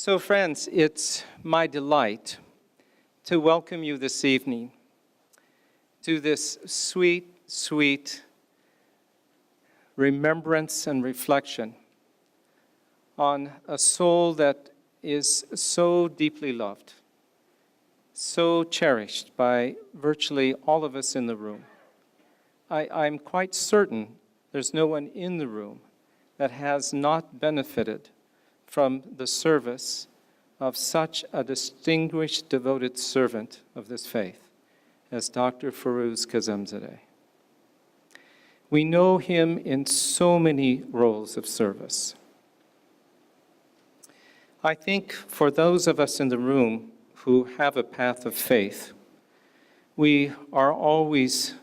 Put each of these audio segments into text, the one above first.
So friends, it's my delight to welcome you this evening to this sweet, sweet remembrance and reflection on a soul that is so deeply loved, so cherished by virtually all of us in the room. I'm quite certain there's no one in the room that has not benefited from the service of such a distinguished, devoted servant of this faith as Dr. Firuz Kazemzadeh. We know him in so many roles of service. I think for those of us in the room who have a path of faith, we are always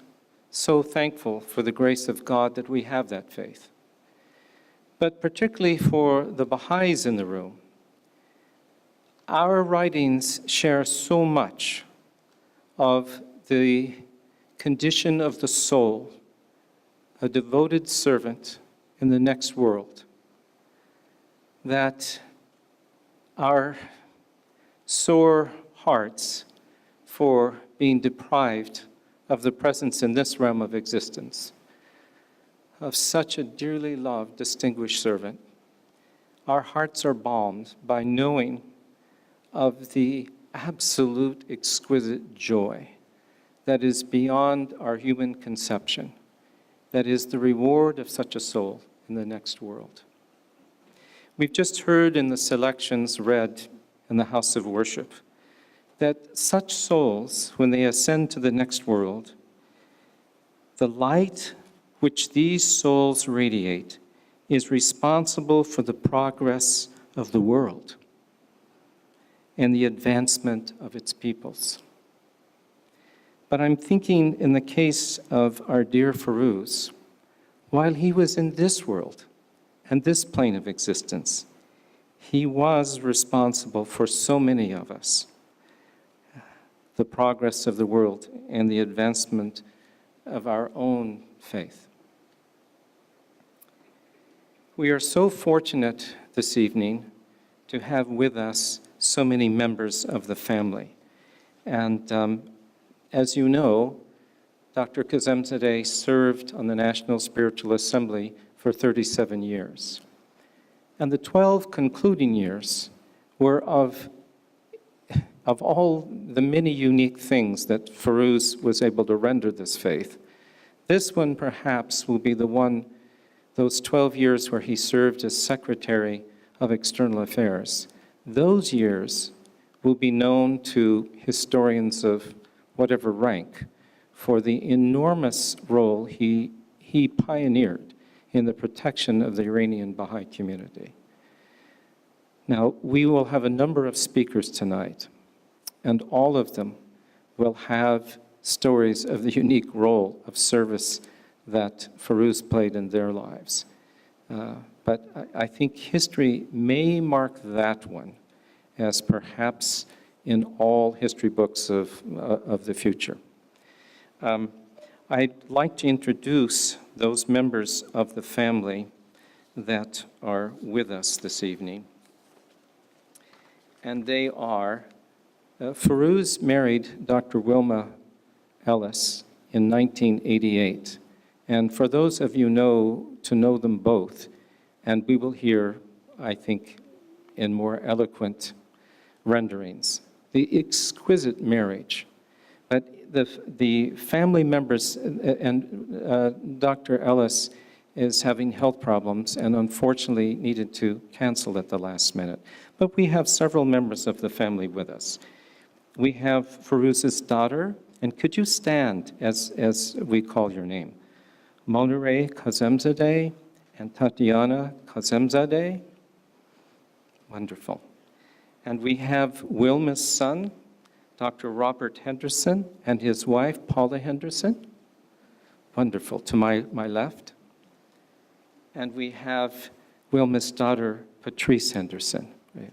so thankful for the grace of God that we have that faith. But particularly for the Baha'is in the room, our writings share so much of the condition of the soul, a devoted servant in the next world, that our sore hearts for being deprived of the presence in this realm of existence of such a dearly loved, distinguished servant. Our hearts are balmed by knowing of the absolute exquisite joy that is beyond our human conception, that is the reward of such a soul in the next world. We've just heard in the selections read in the House of Worship that such souls, when they ascend to the next world, the light which these souls radiate is responsible for the progress of the world and the advancement of its peoples. But I'm thinking in the case of our dear Firuz, while he was in this world and this plane of existence, he was responsible for so many of us, the progress of the world and the advancement of our own faith. We are so fortunate this evening to have with us so many members of the family. And as you know, Dr. Kazemzadeh served on the National Spiritual Assembly for 37 years. And the 12 concluding years were of all the many unique things that Firuz was able to render this faith. This one perhaps will be the one, those 12 years where he served as Secretary of External Affairs. Those years will be known to historians of whatever rank for the enormous role he pioneered in the protection of the Iranian Baha'i community. Now, we will have a number of speakers tonight, and all of them will have stories of the unique role of service that Firuz played in their lives. But I think history may mark that one as perhaps in all history books of the future. I'd like to introduce those members of the family that are with us this evening. And they are, Firuz married Dr. Wilma Ellis in 1988. And for those of you to know them both, and we will hear, I think, in more eloquent renderings, the exquisite marriage. But the family members, and Dr. Ellis is having health problems and unfortunately needed to cancel at the last minute. But we have several members of the family with us. We have Firuz's daughter, and could you stand as we call your name? Monireh Kazemzadeh and Tatiana Kazemzadeh. Wonderful. And we have Wilmette's son, Dr. Robert Henderson, and his wife, Paula Henderson. Wonderful. To my left. And we have Wilmette's daughter, Patrice Henderson. Right.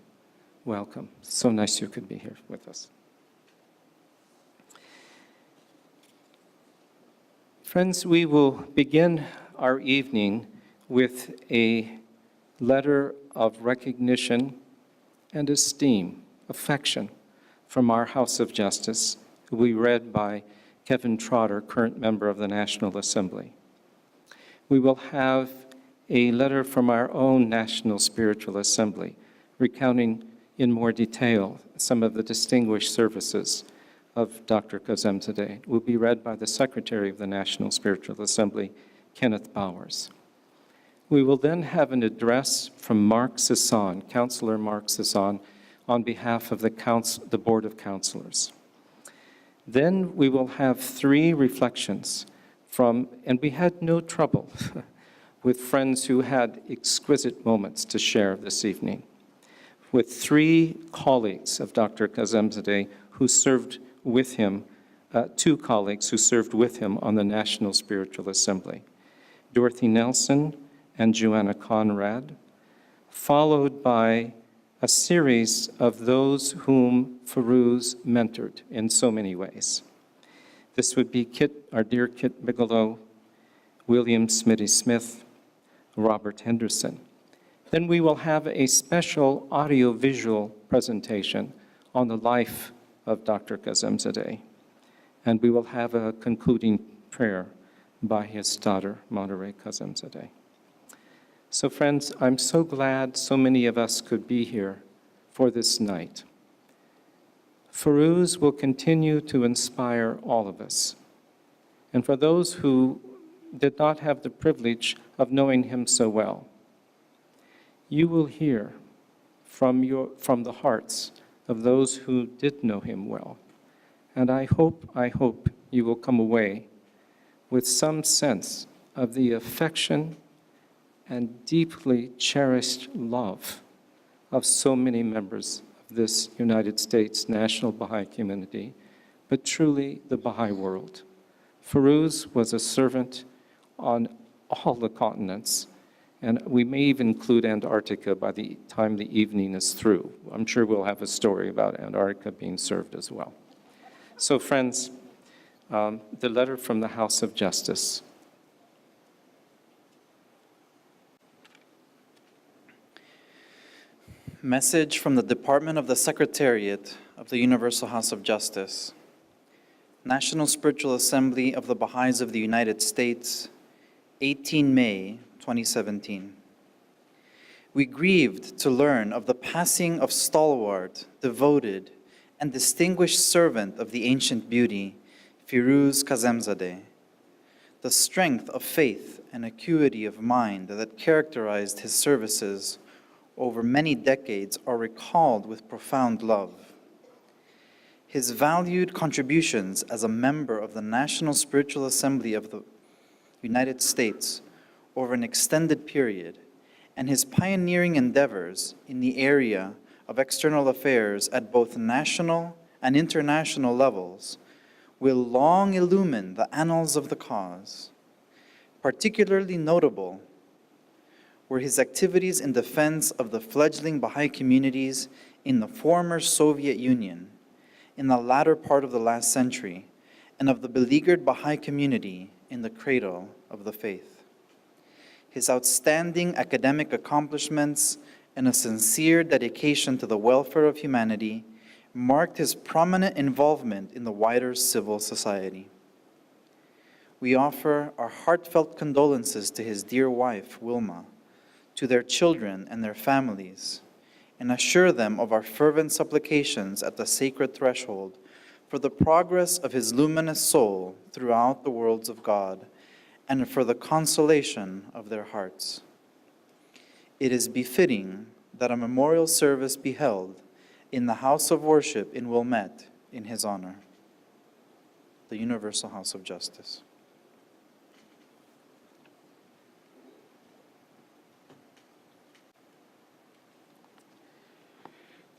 Welcome. So nice you could be here with us. Friends, we will begin our evening with a letter of recognition and esteem, affection from our House of Justice, who will be read by Kevin Trotter, current member of the National Assembly. We will have a letter from our own National Spiritual Assembly, recounting in more detail some of the distinguished services of Dr. Kazemzadeh. It will be read by the Secretary of the National Spiritual Assembly, Kenneth Bowers. We will then have an address from Mark Sisson, Councillor Mark Sisson, on behalf of the Board of Councillors. Then we will have 3 reflections from, and we had no trouble with friends who had exquisite moments to share this evening, with 3 colleagues of Dr. Kazemzadeh who served with him, 2 colleagues who served with him on the National Spiritual Assembly, Dorothy Nelson and Juana Conrad, followed by a series of those whom Firuz mentored in so many ways. This would be our dear Kit Bigelow, William Smitty Smith, Robert Henderson. Then we will have a special audio-visual presentation on the life of Dr. Kazemzadeh, and we will have a concluding prayer by his daughter, Monireh Kazemzadeh. So friends, I'm so glad so many of us could be here for this night. Firuz will continue to inspire all of us. And for those who did not have the privilege of knowing him so well, you will hear from the hearts of those who did know him well. And I hope you will come away with some sense of the affection and deeply cherished love of so many members of this United States national Baha'i community, but truly the Baha'i world. Firuz was a servant on all the continents, and we may even include Antarctica by the time the evening is through. I'm sure we'll have a story about Antarctica being served as well. So friends, the letter from the House of Justice. Message from the Department of the Secretariat of the Universal House of Justice. National Spiritual Assembly of the Baha'is of the United States, 18 May 2017. We grieved to learn of the passing of stalwart, devoted, and distinguished servant of the ancient beauty, Firuz Kazemzadeh. The strength of faith and acuity of mind that characterized his services over many decades are recalled with profound love. His valued contributions as a member of the National Spiritual Assembly of the United States over an extended period, and his pioneering endeavors in the area of external affairs at both national and international levels will long illumine the annals of the cause. Particularly notable were his activities in defense of the fledgling Baha'i communities in the former Soviet Union in the latter part of the last century, and of the beleaguered Baha'i community in the cradle of the faith. His outstanding academic accomplishments and a sincere dedication to the welfare of humanity marked his prominent involvement in the wider civil society. We offer our heartfelt condolences to his dear wife, Wilma, to their children and their families, and assure them of our fervent supplications at the sacred threshold for the progress of his luminous soul throughout the worlds of God, and for the consolation of their hearts. It is befitting that a memorial service be held in the House of Worship in Wilmette in his honor. The Universal House of Justice.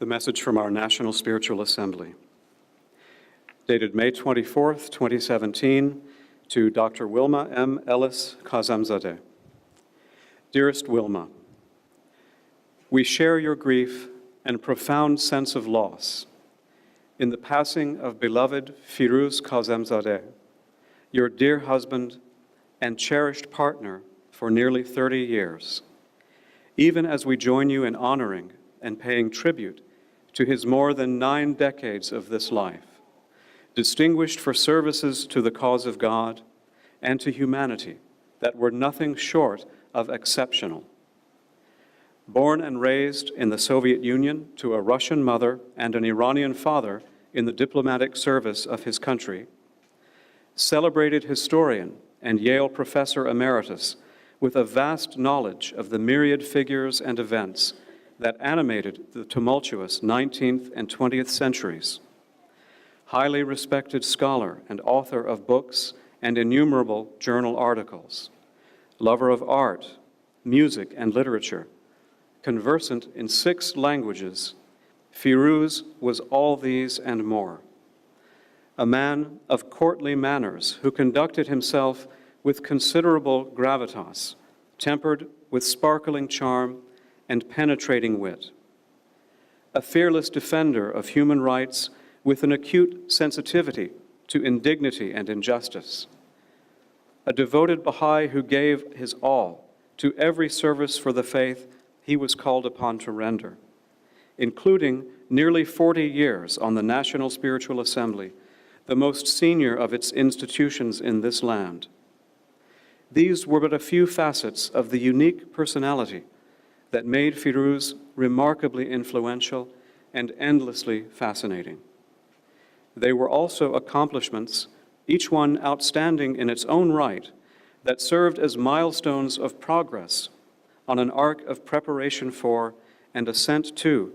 The message from our National Spiritual Assembly, dated May 24th, 2017, to Dr. Wilma M. Ellis Kazemzadeh. Dearest Wilma, we share your grief and profound sense of loss in the passing of beloved Firuz Kazemzadeh, your dear husband and cherished partner for nearly 30 years. Even as we join you in honoring and paying tribute to his more than 9 decades of this life, distinguished for services to the cause of God and to humanity that were nothing short of exceptional. Born and raised in the Soviet Union to a Russian mother and an Iranian father in the diplomatic service of his country, celebrated historian and Yale professor emeritus with a vast knowledge of the myriad figures and events that animated the tumultuous 19th and 20th centuries, highly respected scholar and author of books and innumerable journal articles, lover of art, music, and literature, conversant in 6 languages, Firuz was all these and more. A man of courtly manners who conducted himself with considerable gravitas, tempered with sparkling charm and penetrating wit. A fearless defender of human rights with an acute sensitivity to indignity and injustice. A devoted Baha'i who gave his all to every service for the faith he was called upon to render, including nearly 40 years on the National Spiritual Assembly, the most senior of its institutions in this land. These were but a few facets of the unique personality that made Firuz remarkably influential and endlessly fascinating. They were also accomplishments, each one outstanding in its own right, that served as milestones of progress on an arc of preparation for and ascent to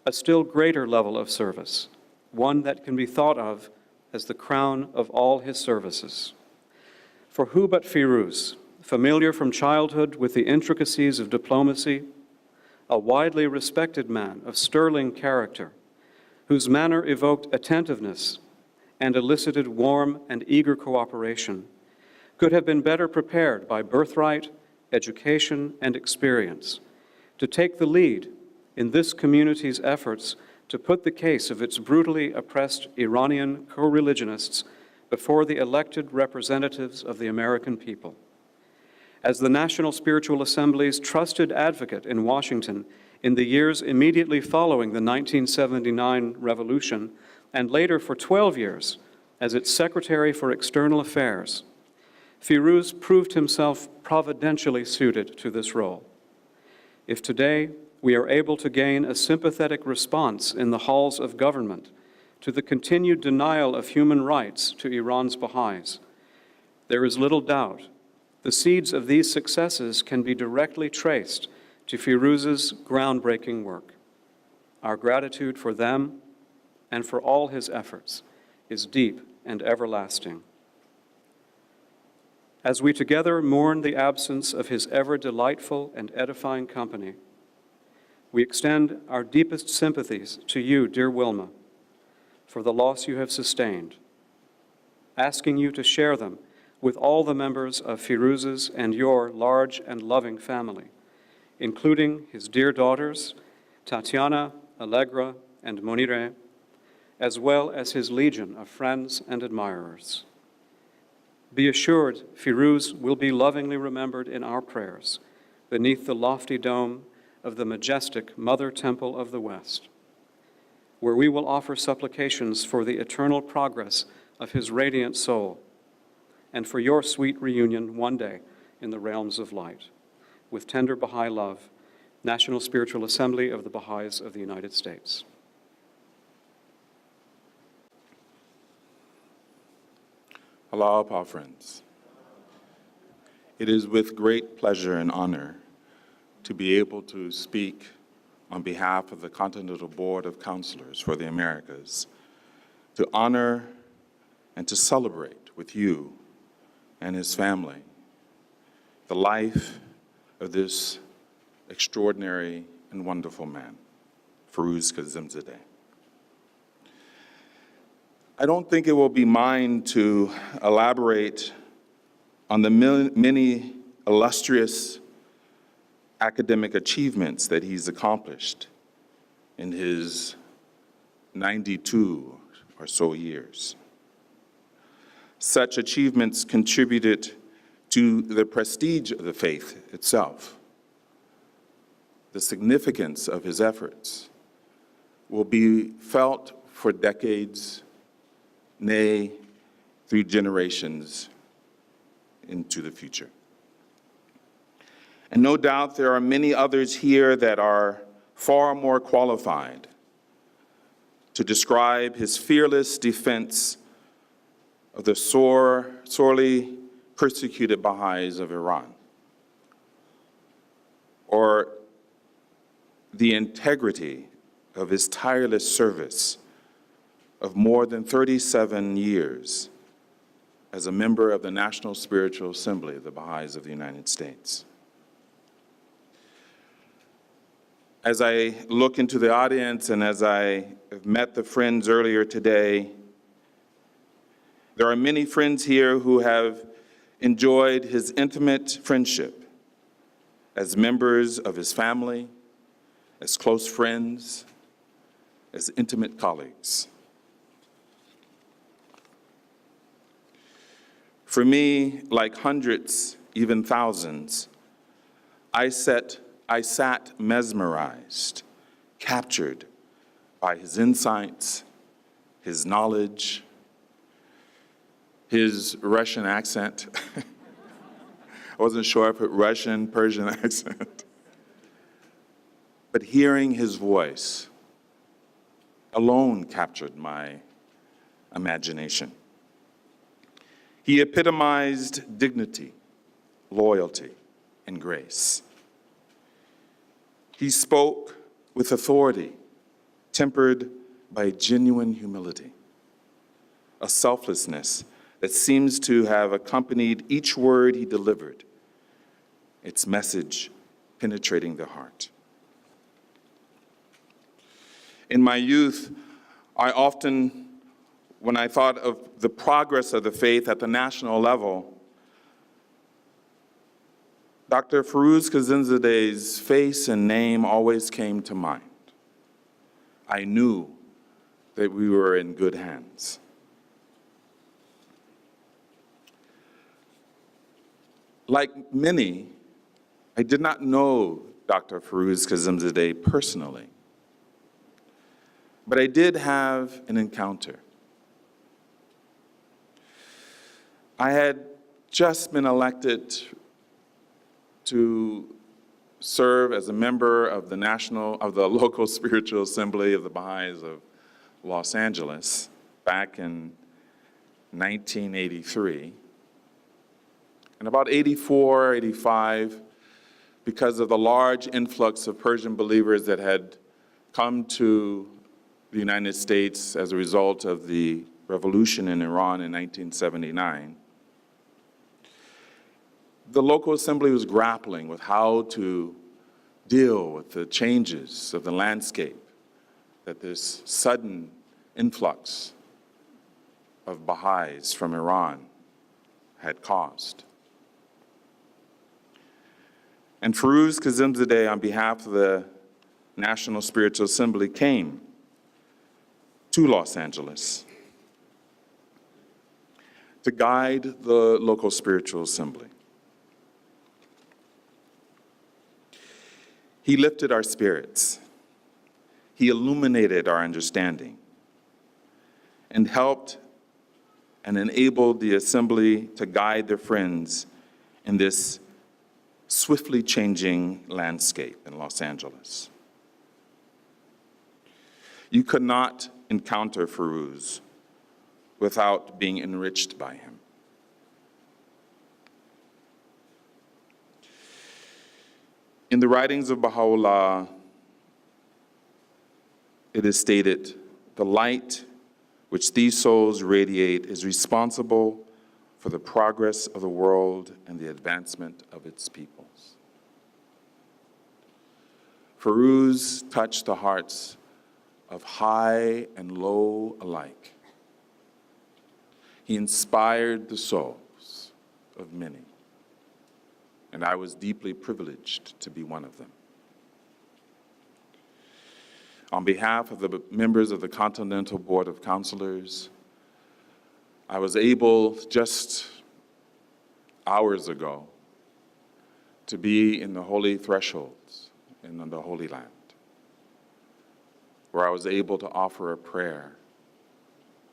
a still greater level of service, one that can be thought of as the crown of all his services. For who but Firuz, familiar from childhood with the intricacies of diplomacy, a widely respected man of sterling character, whose manner evoked attentiveness and elicited warm and eager cooperation, could have been better prepared by birthright, education, and experience to take the lead in this community's efforts to put the case of its brutally oppressed Iranian co-religionists before the elected representatives of the American people. As the National Spiritual Assembly's trusted advocate in Washington in the years immediately following the 1979 revolution, and later for 12 years as its Secretary for External Affairs, Firuz proved himself providentially suited to this role. If today we are able to gain a sympathetic response in the halls of government to the continued denial of human rights to Iran's Baha'is, there is little doubt the seeds of these successes can be directly traced to Firuz's groundbreaking work. Our gratitude for them and for all his efforts is deep and everlasting. As we together mourn the absence of his ever delightful and edifying company, we extend our deepest sympathies to you, dear Wilma, for the loss you have sustained, asking you to share them with all the members of Firuz's and your large and loving family, including his dear daughters, Tatiana, Allegra, and Monireh, as well as his legion of friends and admirers. Be assured, Firuz will be lovingly remembered in our prayers beneath the lofty dome of the majestic Mother Temple of the West, where we will offer supplications for the eternal progress of his radiant soul and for your sweet reunion one day in the realms of light. With tender Baha'i love, National Spiritual Assembly of the Baha'is of the United States. Allah, our friends. It is with great pleasure and honor to be able to speak on behalf of the Continental Board of Counselors for the Americas, to honor and to celebrate with you and his family the life of this extraordinary and wonderful man, Firuz Kazemzadeh. I don't think it will be mine to elaborate on the many illustrious academic achievements that he's accomplished in his 92 or so years. Such achievements contributed to the prestige of the faith itself, the significance of his efforts, will be felt for decades, nay, through generations into the future. And no doubt there are many others here that are far more qualified to describe his fearless defense of the sorely persecuted Baha'is of Iran, or the integrity of his tireless service of more than 37 years as a member of the National Spiritual Assembly of the Baha'is of the United States. As I look into the audience and as I have met the friends earlier today, there are many friends here who have enjoyed his intimate friendship as members of his family, as close friends, as intimate colleagues. For me, like hundreds, even thousands, I sat mesmerized, captured by his insights, his knowledge, his Russian accent. I wasn't sure if it Russian, Persian accent. But hearing his voice alone captured my imagination. He epitomized dignity, loyalty, and grace. He spoke with authority, tempered by genuine humility, a selflessness that seems to have accompanied each word he delivered, its message penetrating the heart. In my youth, I often, when I thought of the progress of the faith at the national level, Dr. Firuz Kazemzadeh's face and name always came to mind. I knew that we were in good hands. Like many, I did not know Dr. Firuz Kazemzadeh personally, but I did have an encounter. I had just been elected to serve as a member of the local spiritual assembly of the Baha'is of Los Angeles back in 1983. In about 84, 85, because of the large influx of Persian believers that had come to the United States as a result of the revolution in Iran in 1979, the local assembly was grappling with how to deal with the changes of the landscape that this sudden influx of Baha'is from Iran had caused. And Firuz Kazemzadeh, on behalf of the National Spiritual Assembly, came to Los Angeles to guide the local spiritual assembly. He lifted our spirits. He illuminated our understanding and helped and enabled the assembly to guide their friends in this swiftly changing landscape in Los Angeles. You could not encounter Firuz without being enriched by him. In the writings of Baha'u'llah, it is stated, the light which these souls radiate is responsible for the progress of the world and the advancement of its peoples. Firuz touched the hearts of high and low alike. He inspired the souls of many, and I was deeply privileged to be one of them. On behalf of the members of the Continental Board of Counselors, I was able just hours ago to be in the holy thresholds and in the Holy Land. where I was able to offer a prayer,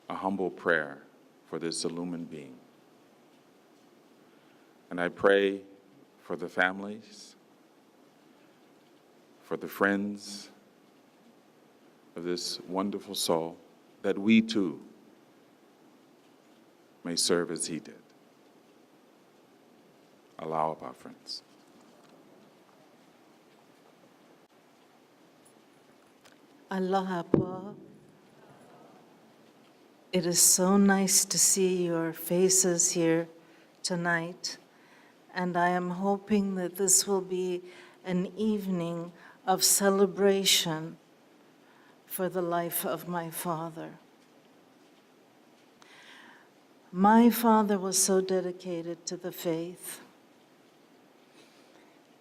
a humble prayer for this illumined being. And I pray for the families, for the friends of this wonderful soul, that we too may serve as he did. Allow up our friends. Allah Apa. It is so nice to see your faces here tonight, and I am hoping that this will be an evening of celebration for the life of my father. My father was so dedicated to the faith,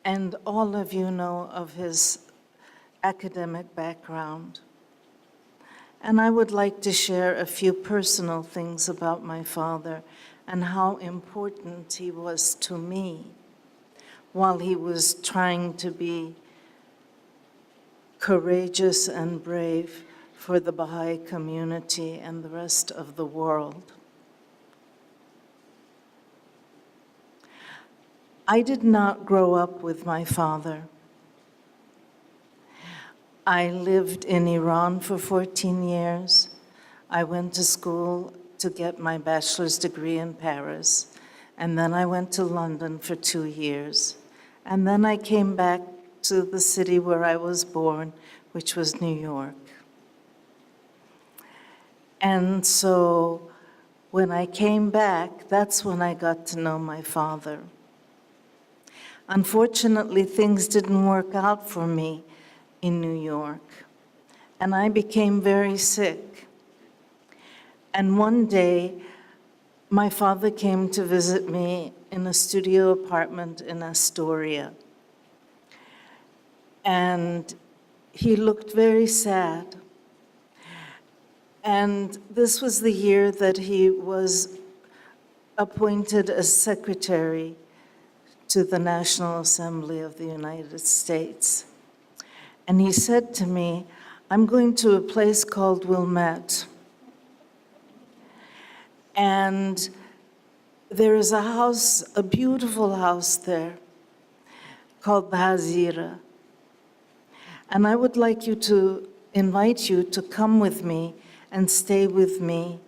and all of you know of his academic background. And I would like to share a few personal things about my father and how important he was to me while he was trying to be courageous and brave for the Baha'i community and the rest of the world. I did not grow up with my father. I lived in Iran for 14 years. I went to school to get my bachelor's degree in Paris, and then I went to London for 2 years. And then I came back to the city where I was born, which was New York. And so when I came back, that's when I got to know my father. Unfortunately, things didn't work out for me in New York, and I became very sick. And one day, my father came to visit me in a studio apartment in Astoria. And he looked very sad. And this was the year that he was appointed as secretary to the National Assembly of the United States. And he said to me, I'm going to a place called Wilmette. And there is a house, a beautiful house there called Baha'ís. And I would like to invite you to come with me and stay with me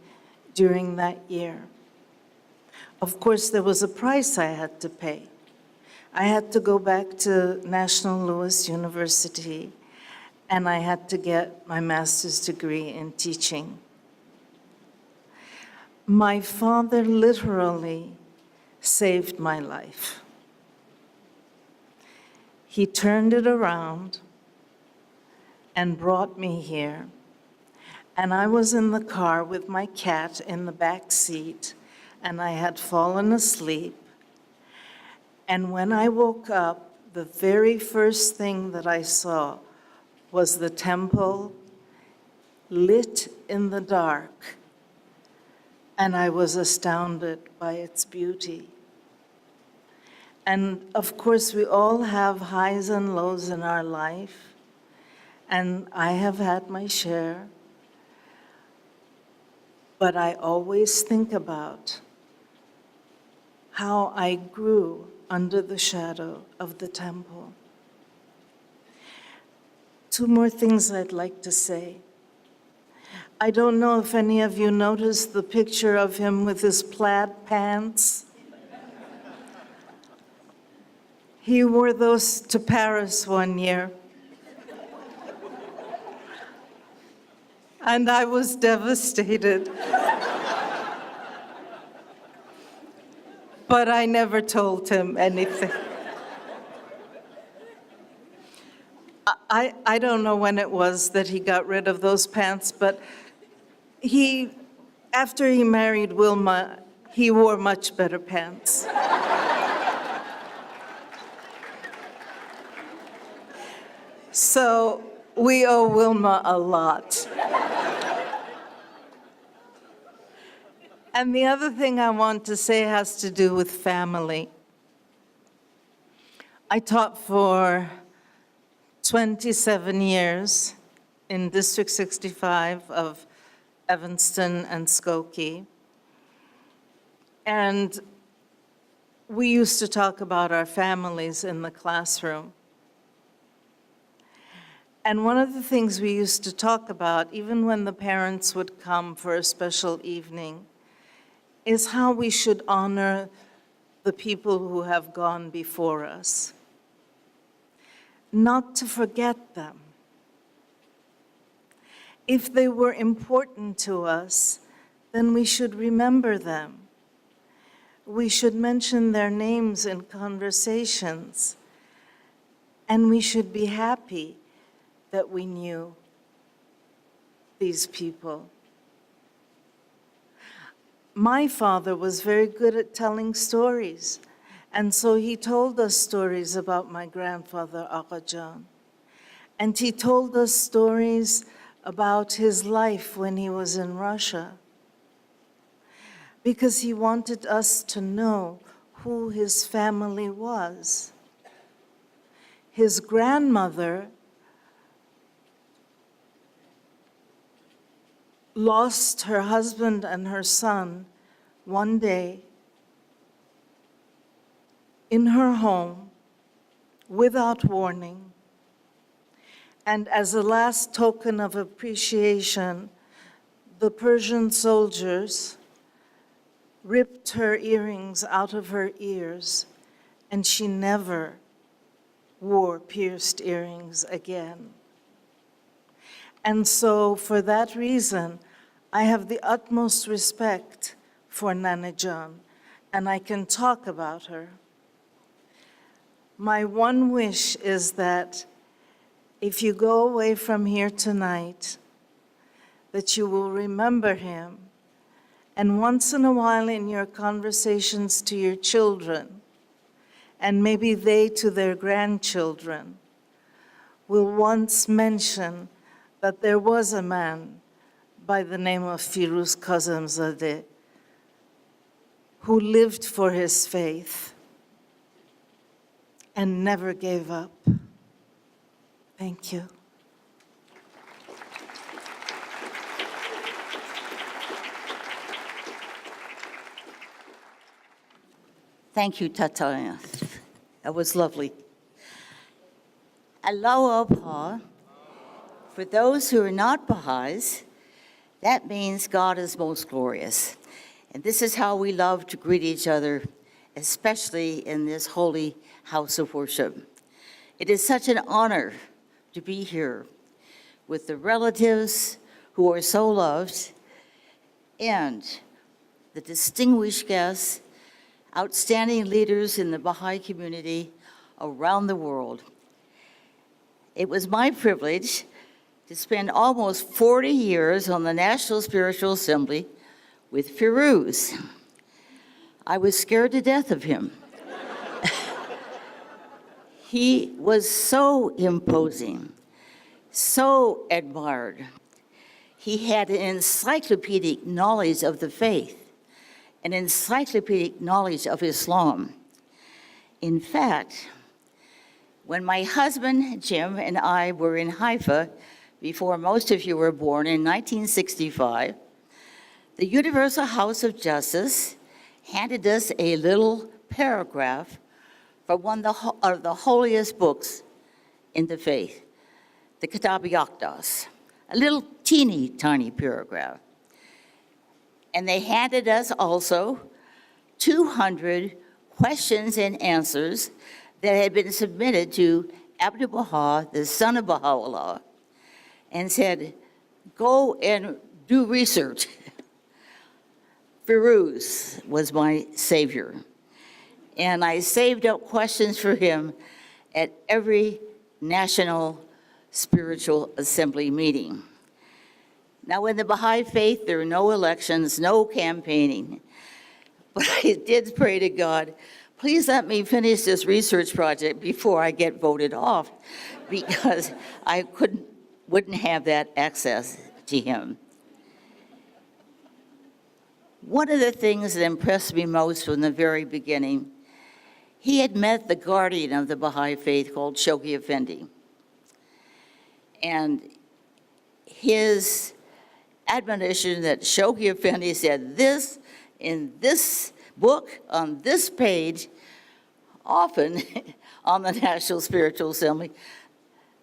during that year. Of course, there was a price I had to pay. I had to go back to National Louis University, and I had to get my master's degree in teaching. My father literally saved my life. He turned it around and brought me here. And I was in the car with my cat in the back seat, and I had fallen asleep. And when I woke up, the very first thing that I saw was the temple lit in the dark, and I was astounded by its beauty. And of course, we all have highs and lows in our life, and I have had my share, but I always think about how I grew under the shadow of the temple. 2 more things I'd like to say. I don't know if any of you noticed the picture of him with his plaid pants. He wore those to Paris one year. And I was devastated. But I never told him anything. I don't know when it was that he got rid of those pants, but after he married Wilma, he wore much better pants. So we owe Wilma a lot. And the other thing I want to say has to do with family. I taught for 27 years in District 65 of Evanston and Skokie. And we used to talk about our families in the classroom. And one of the things we used to talk about, even when the parents would come for a special evening, is how we should honor the people who have gone before us. Not to forget them. If they were important to us, then we should remember them. We should mention their names in conversations, and we should be happy that we knew these people. My father was very good at telling stories, and so he told us stories about my grandfather, Aga Jan. And he told us stories about his life when he was in Russia, because he wanted us to know who his family was. His grandmother lost her husband and her son one day in her home without warning. And as a last token of appreciation, the Persian soldiers ripped her earrings out of her ears, and she never wore pierced earrings again. And so for that reason, I have the utmost respect for Nana Jan, and I can talk about her. My one wish is that if you go away from here tonight, that you will remember him, and once in a while in your conversations to your children, and maybe they to their grandchildren, will once mention that there was a man by the name of Firuz Kazemzadeh who lived for his faith and never gave up. Thank you. Thank you, Tatiana. That was lovely. Allahu Akbar. For those who are not Baha'is, that means God is most glorious. And this is how we love to greet each other, especially in this holy house of worship. It is such an honor to be here with the relatives who are so loved and the distinguished guests, outstanding leaders in the Baha'i community around the world. It was my privilege to spend almost 40 years on the National Spiritual Assembly with Firuz. I was scared to death of him. He was so imposing, so admired. He had an encyclopedic knowledge of the faith, an encyclopedic knowledge of Islam. In fact, when my husband, Jim, and I were in Haifa, before most of you were born, in 1965, the Universal House of Justice handed us a little paragraph from one of the holiest books in the faith, the Kitab-i-Aqdas, a little teeny tiny paragraph. And they handed us also 200 questions and answers that had been submitted to Abdul Baha, the son of Baha'u'llah, and said, go and do research. Firuz was my savior. And I saved up questions for him at every National Spiritual Assembly meeting. Now, in the Baha'i faith, there are no elections, no campaigning. But I did pray to God, please let me finish this research project before I get voted off, because I wouldn't have that access to him. One of the things that impressed me most from the very beginning, he had met the guardian of the Baha'i faith called Shoghi Effendi. And his admonition that Shoghi Effendi said this in this book on this page, often on the National Spiritual Assembly,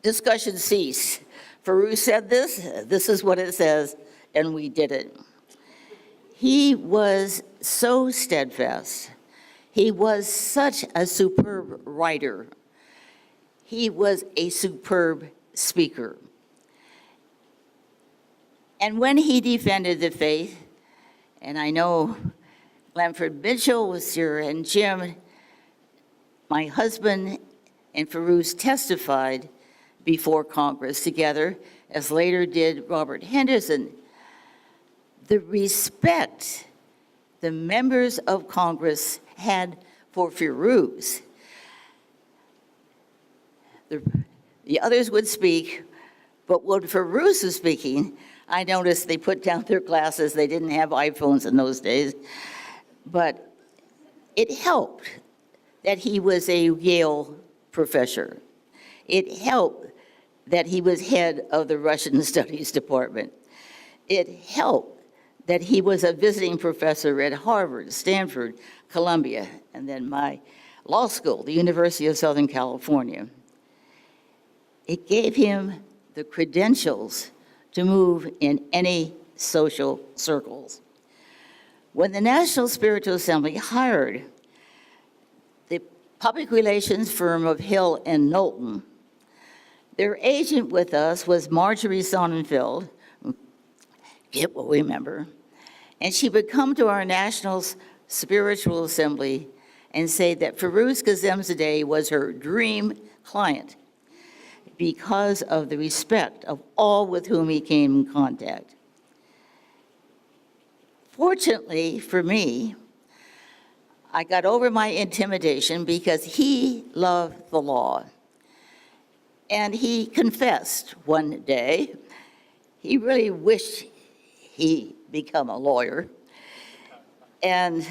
discussion ceased. Firuz said this is what it says, and we did it. He was so steadfast. He was such a superb writer. He was a superb speaker. And when he defended the faith, and I know Lamford Mitchell was here, and Jim, my husband, and Firuz testified before Congress together, as later did Robert Henderson. The respect the members of Congress had for Firuz. The others would speak, but when Firuz was speaking, I noticed they put down their glasses. They didn't have iPhones in those days. But it helped that he was a Yale professor. It helped that he was head of the Russian Studies Department. It helped that he was a visiting professor at Harvard, Stanford, Columbia, and then my law school, the University of Southern California. It gave him the credentials to move in any social circles. When the National Spiritual Assembly hired the public relations firm of Hill and Knowlton, their agent with us was Marjorie Sonnenfeld, get what we remember, and she would come to our National Spiritual Assembly and say that Firuz Kazemzadeh was her dream client because of the respect of all with whom he came in contact. Fortunately for me, I got over my intimidation because he loved the law. And he confessed one day, he really wished he become a lawyer. And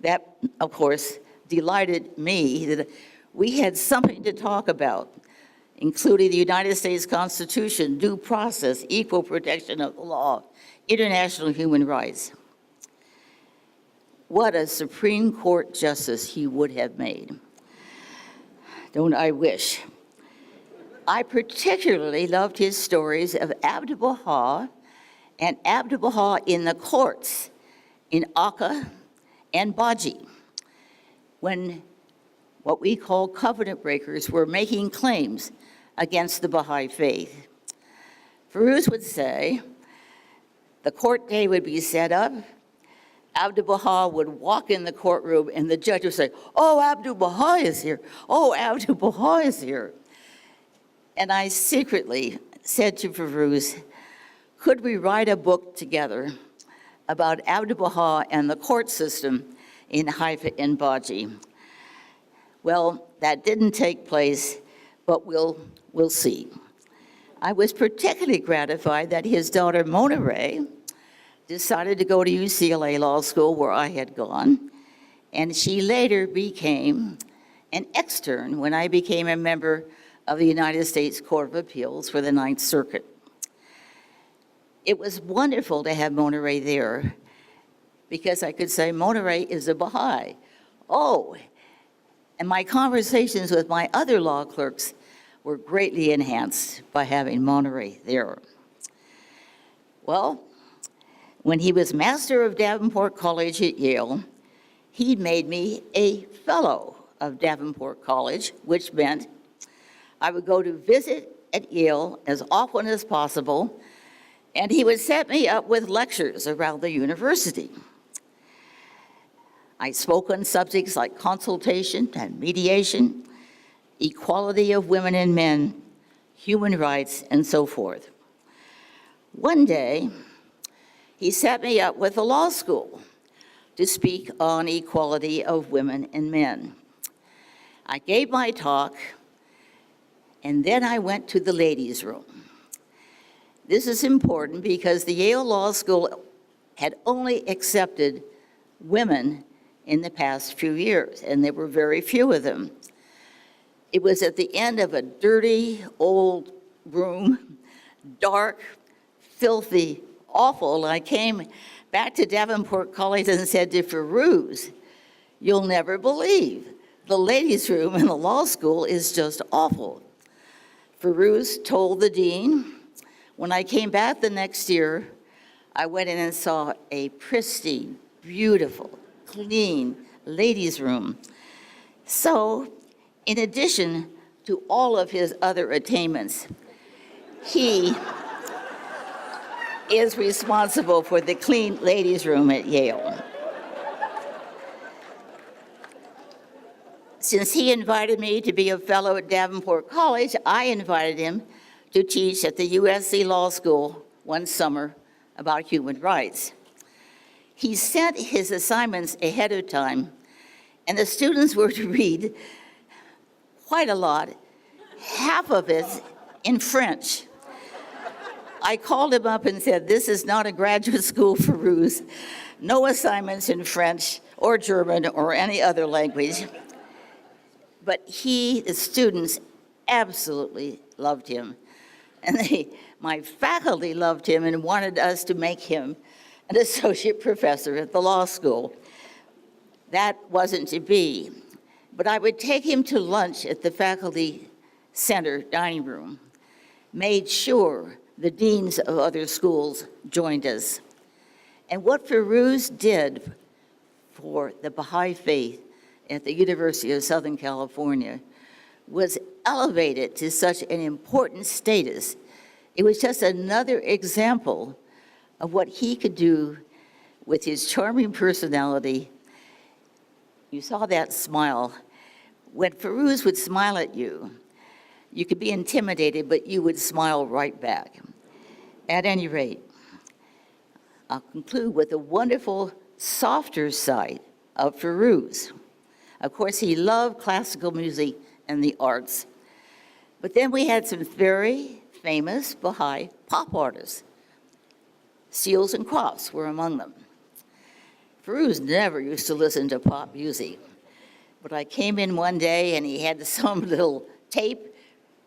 that, of course, delighted me that we had something to talk about, including the United States Constitution, due process, equal protection of the law, international human rights. What a Supreme Court justice he would have made. Don't I wish? I particularly loved his stories of Abdu'l-Baha and Abdu'l-Baha in the courts in Akka and Baji, when what we call covenant breakers were making claims against the Baha'i faith. Firuz would say, the court day would be set up, Abdu'l-Baha would walk in the courtroom, and the judge would say, oh, Abdu'l-Baha is here. Oh, Abdu'l-Baha is here. And I secretly said to Firuz, could we write a book together about Abdu'l-Baha and the court system in Haifa and Baji? Well, that didn't take place, but we'll see. I was particularly gratified that his daughter, Monireh, decided to go to UCLA Law School, where I had gone, and she later became an extern when I became a member of the United States Court of Appeals for the Ninth Circuit. It was wonderful to have Monireh there because I could say, Monireh is a Baha'i. Oh, and my conversations with my other law clerks were greatly enhanced by having Monireh there. Well, when he was master of Davenport College at Yale, he made me a fellow of Davenport College, which meant I would go to visit at Yale as often as possible, and he would set me up with lectures around the university. I spoke on subjects like consultation and mediation, equality of women and men, human rights, and so forth. One day, he set me up with a law school to speak on equality of women and men. I gave my talk, and then I went to the ladies' room. This is important because the Yale Law School had only accepted women in the past few years, and there were very few of them. It was at the end of a dirty old room, dark, filthy, awful. I came back to Davenport College and said to Firuz, "You'll never believe. The ladies' room in the law school is just awful." Firuz told the dean. When I came back the next year, I went in and saw a pristine, beautiful, clean ladies' room. So, in addition to all of his other attainments, he is responsible for the clean ladies' room at Yale. Since he invited me to be a fellow at Davenport College, I invited him to teach at the USC Law School one summer about human rights. He sent his assignments ahead of time, and the students were to read quite a lot, half of it in French. I called him up and said, "This is not a graduate school, Firuz. No assignments in French or German or any other language." But the students absolutely loved him. And my faculty loved him and wanted us to make him an associate professor at the law school. That wasn't to be. But I would take him to lunch at the faculty center dining room, made sure the deans of other schools joined us. And what Firuz did for the Baha'i faith at the University of Southern California was elevated to such an important status. It was just another example of what he could do with his charming personality. You saw that smile. When Firuz would smile at you, you could be intimidated, but you would smile right back. At any rate, I'll conclude with a wonderful, softer side of Firuz. Of course, he loved classical music and the arts. But then we had some very famous Baha'i pop artists. Seals and Crofts were among them. Firuz never used to listen to pop music. But I came in one day and he had some little tape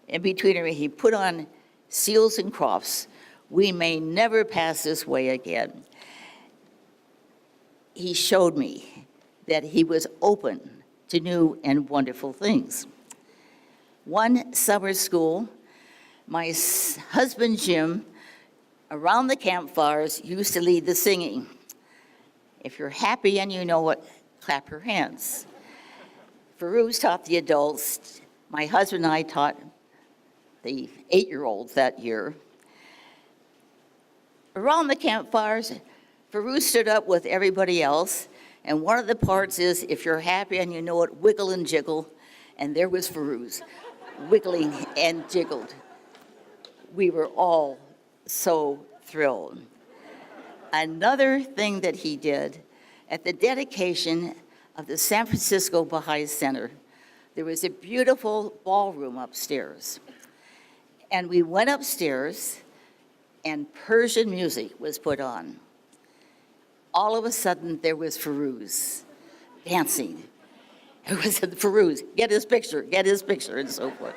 in between him. He put on Seals and Crofts. "We may never pass this way again." He showed me that he was open to new and wonderful things. One summer school, my husband Jim, around the campfires, used to lead the singing. If you're happy and you know it, clap your hands. Firuz taught the adults. My husband and I taught the 8-year-olds that year. Around the campfires, Firuz stood up with everybody else, and one of the parts is, if you're happy and you know it, wiggle and jiggle, and there was Firuz, wiggling and jiggled. We were all so thrilled. Another thing that he did, at the dedication of the San Francisco Baha'i Center, there was a beautiful ballroom upstairs. And we went upstairs, and Persian music was put on. All of a sudden, there was Firuz dancing. It was Firuz, get his picture, and so forth.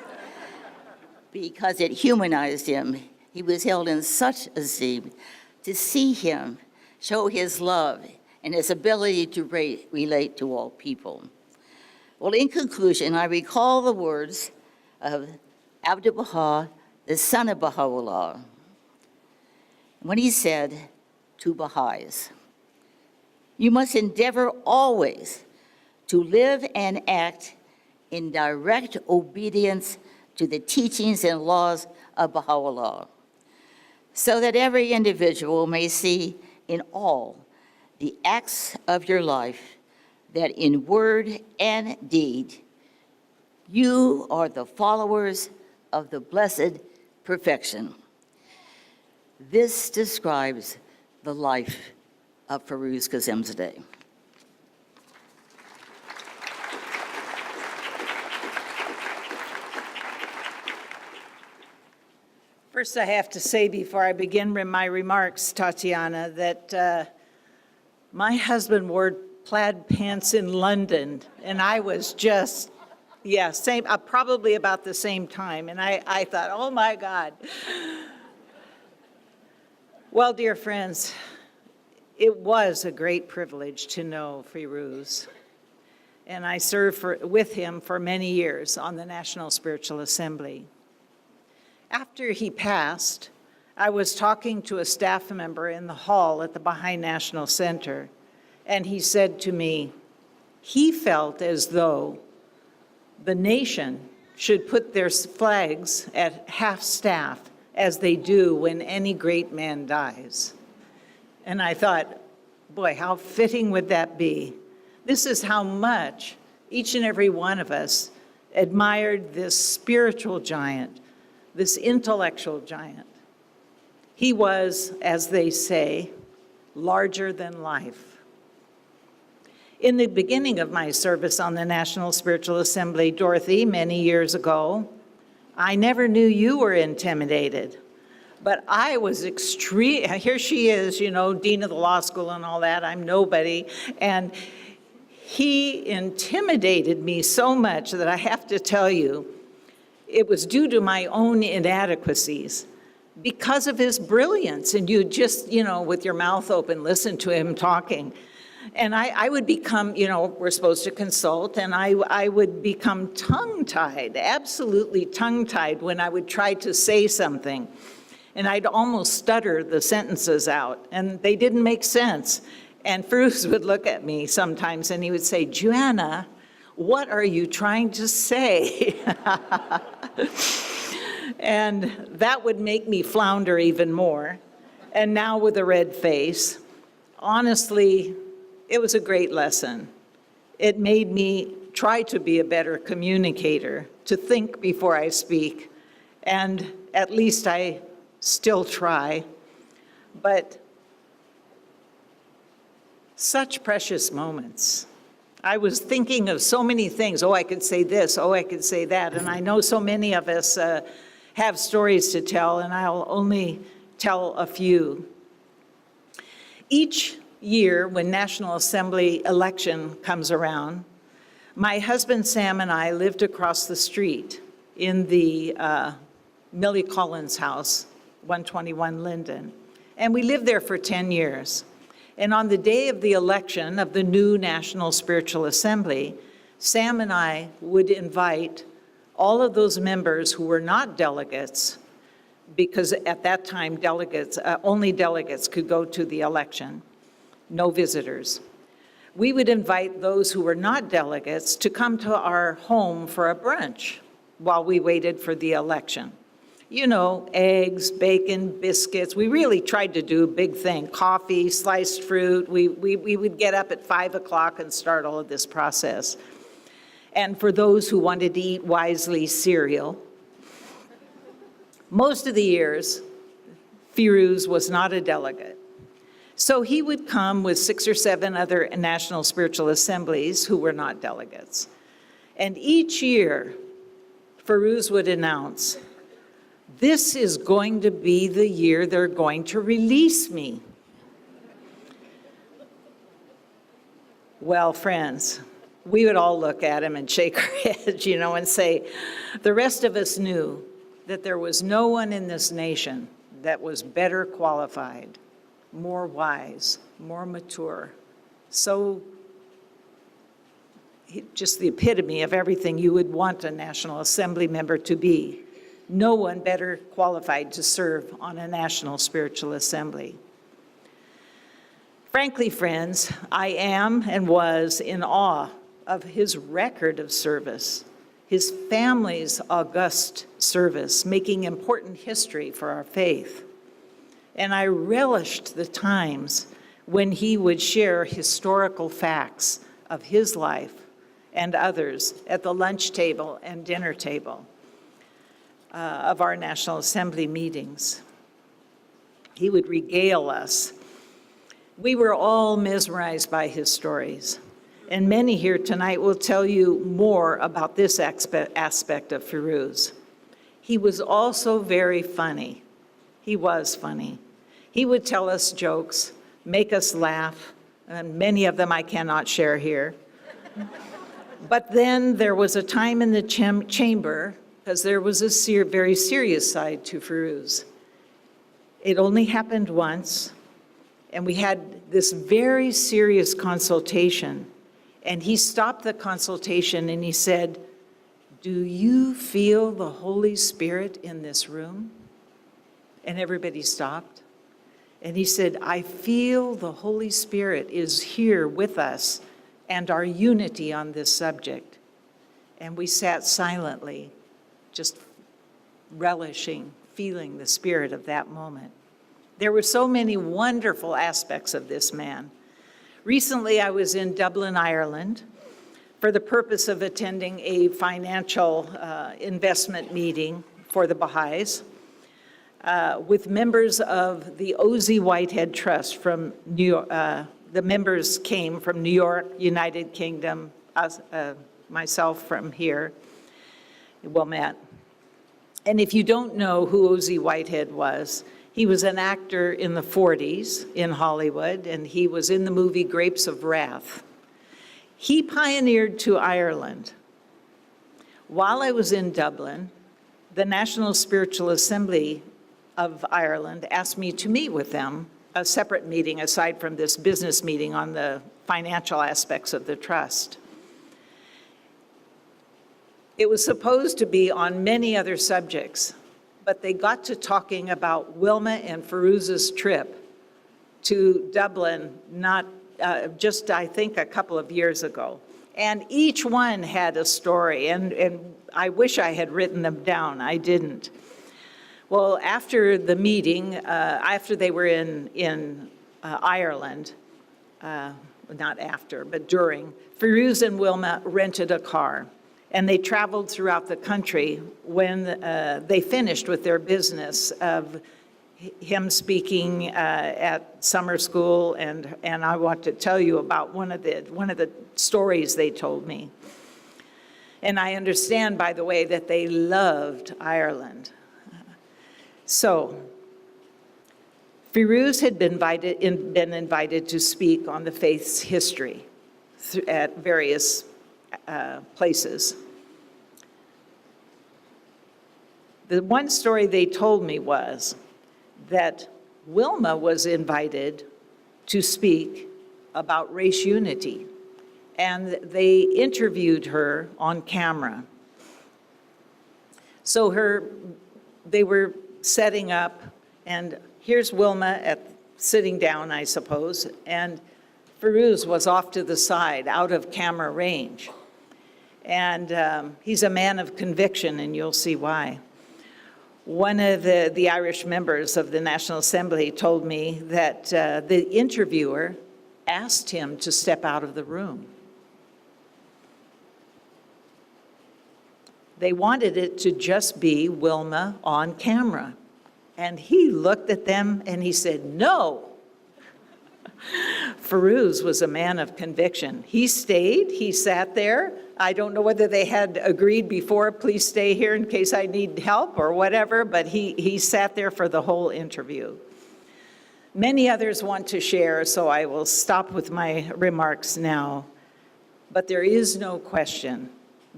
Because it humanized him. He was held in such esteem. To see him show his love and his ability to relate to all people. Well, in conclusion, I recall the words of Abdu'l-Baha, the son of Baha'u'llah, when he said to Baha'is, "You must endeavor always to live and act in direct obedience to the teachings and laws of Baha'u'llah, so that every individual may see in all the acts of your life that in word and deed you are the followers of the blessed perfection." This describes the life of Firuz Kazemzadeh. First, I have to say before I begin my remarks, Tatiana, that my husband wore plaid pants in London, and I was just, probably about the same time, and I thought, oh my God. Well, dear friends, it was a great privilege to know Firuz, and I served with him for many years on the National Spiritual Assembly. After he passed, I was talking to a staff member in the hall at the Baha'i National Center, and he said to me, he felt as though the nation should put their flags at half-staff as they do when any great man dies. And I thought, boy, how fitting would that be? This is how much each and every one of us admired this spiritual giant, this intellectual giant. He was, as they say, larger than life. In the beginning of my service on the National Spiritual Assembly, Dorothy, many years ago, I never knew you were intimidated, but I was extreme. Here she is, you know, dean of the law school and all that. I'm nobody. And he intimidated me so much that I have to tell you, it was due to my own inadequacies because of his brilliance. And you just, you know, with your mouth open, listen to him talking. And I would become, you know, we're supposed to consult, and I would become tongue-tied, absolutely tongue-tied when I would try to say something. And I'd almost stutter the sentences out, and they didn't make sense. And Firuz would look at me sometimes, and he would say, Juana, what are you trying to say? And that would make me flounder even more. And now with a red face, honestly, it was a great lesson. It made me try to be a better communicator, to think before I speak, and at least I still try. But such precious moments. I was thinking of so many things. Oh, I could say this. Oh, I could say that. And I know so many of us have stories to tell, and I'll only tell a few. Each year, when National Assembly election comes around, my husband Sam and I lived across the street in the Millie Collins house, 121 Linden. And we lived there for 10 years. And on the day of the election of the new National Spiritual Assembly, Sam and I would invite all of those members who were not delegates, because at that time delegates, only delegates could go to the election, no visitors. We would invite those who were not delegates to come to our home for a brunch while we waited for the election. You know, eggs, bacon, biscuits. We really tried to do a big thing. Coffee, sliced fruit. We would get up at 5 o'clock and start all of this process. And for those who wanted to eat wisely, cereal. Most of the years, Firuz was not a delegate. So he would come with 6 or 7 other National Spiritual Assemblies who were not delegates. And each year, Firuz would announce, this is going to be the year they're going to release me. Well, friends, we would all look at him and shake our heads, you know, and say, the rest of us knew that there was no one in this nation that was better qualified, more wise, more mature, so just the epitome of everything you would want a National Assembly member to be. No one better qualified to serve on a National Spiritual Assembly. Frankly, friends, I am and was in awe of his record of service, his family's august service, making important history for our faith. And I relished the times when he would share historical facts of his life and others at the lunch table and dinner table of our National Assembly meetings. He would regale us. We were all mesmerized by his stories, and many here tonight will tell you more about this aspect of Firuz. He was also very funny. He was funny. He would tell us jokes, make us laugh, and many of them I cannot share here. But then there was a time in the chamber, because there was a very serious side to Firuz. It only happened once, and we had this very serious consultation. And he stopped the consultation and he said, "Do you feel the Holy Spirit in this room?" And everybody stopped. And he said, "I feel the Holy Spirit is here with us and our unity on this subject." And we sat silently, just relishing, feeling the spirit of that moment. There were so many wonderful aspects of this man. Recently, I was in Dublin, Ireland, for the purpose of attending a financial investment meeting for the Baha'is with members of the O.Z. Whitehead Trust from New York. The members came from New York, United Kingdom, myself from here, Wilmette. And if you don't know who O.Z. Whitehead was, he was an actor in the 40s in Hollywood, and he was in the movie Grapes of Wrath. He pioneered to Ireland. While I was in Dublin, the National Spiritual Assembly of Ireland asked me to meet with them, a separate meeting aside from this business meeting on the financial aspects of the trust. It was supposed to be on many other subjects, but they got to talking about Wilmette and Firuz's trip to Dublin, just I think a couple of years ago. And each one had a story, and I wish I had written them down. I didn't. Well, after the meeting, after they were in Ireland, not after, but during, Firuz and Wilmette rented a car. And they traveled throughout the country when they finished with their business of him speaking at summer school, and I want to tell you about one of the stories they told me. And I understand, by the way, that they loved Ireland. So, Firuz had been invited to speak on the faith's history at various places. The one story they told me was that Wilma was invited to speak about race unity, and they interviewed her on camera. So they were setting up, and here's Wilma sitting down, I suppose, and Firuz was off to the side, out of camera range. And he's a man of conviction, and you'll see why. One of the Irish members of the National Assembly told me that the interviewer asked him to step out of the room. They wanted it to just be Wilma on camera. And he looked at them and he said, "No." Firuz was a man of conviction. He stayed, he sat there. I don't know whether they had agreed before, "Please stay here in case I need help," or whatever, but he sat there for the whole interview. Many others want to share, so I will stop with my remarks now. But there is no question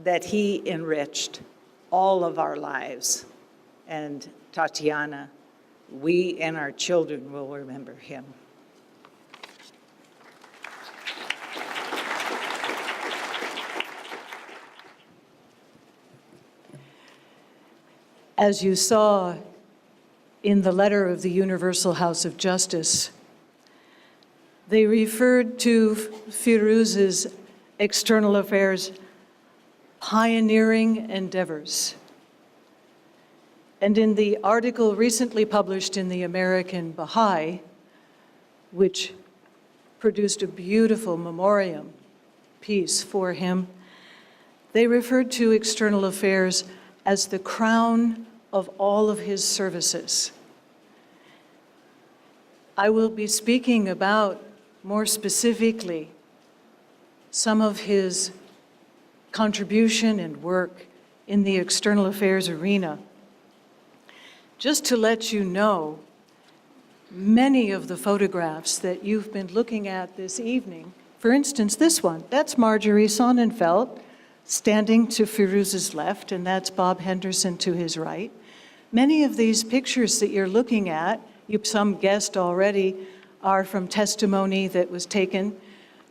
that he enriched all of our lives. And Tatiana, we and our children will remember him. As you saw in the letter of the Universal House of Justice, they referred to Firuz's external affairs pioneering endeavors. And in the article recently published in the American Bahá'í, which produced a beautiful memoriam piece for him, they referred to external affairs as the crown of all of his services. I will be speaking about, more specifically, some of his contribution and work in the external affairs arena. Just to let you know, many of the photographs that you've been looking at this evening, for instance, this one, that's Marjorie Sonnenfeld standing to Firuz's left, and that's Bob Henderson to his right. Many of these pictures that you're looking at some guessed already, are from testimony that was taken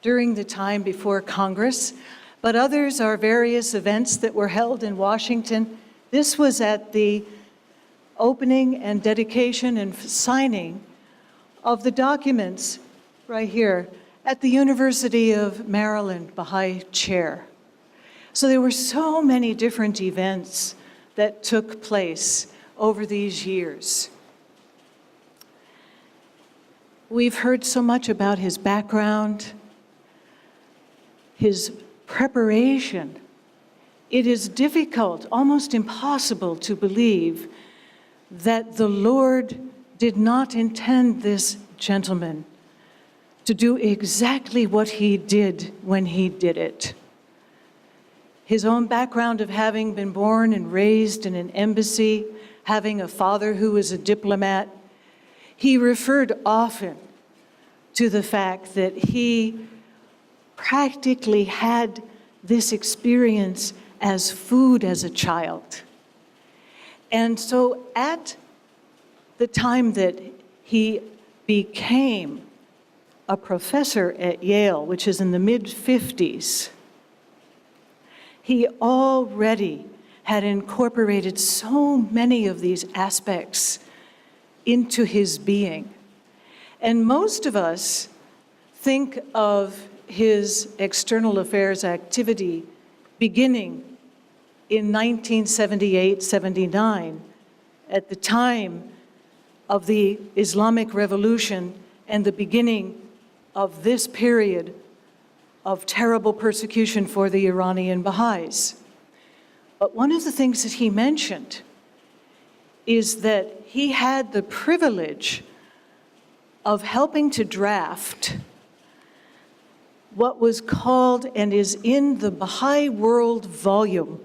during the time before Congress, but others are various events that were held in Washington. This was at the opening and dedication and signing of the documents right here at the University of Maryland Baha'i Chair. So there were so many different events that took place over these years. We've heard so much about his background, his preparation. It is difficult, almost impossible to believe that the Lord did not intend this gentleman to do exactly what he did when he did it. His own background of having been born and raised in an embassy, having a father who was a diplomat, he referred often to the fact that he practically had this experience as food as a child. And so at the time that he became a professor at Yale, which is in the mid-50s, he already had incorporated so many of these aspects into his being. And most of us think of his external affairs activity beginning in 1978-79, at the time of the Islamic Revolution and the beginning of this period of terrible persecution for the Iranian Baha'is. But one of the things that he mentioned is that he had the privilege of helping to draft what was called and is in the Baha'i World volume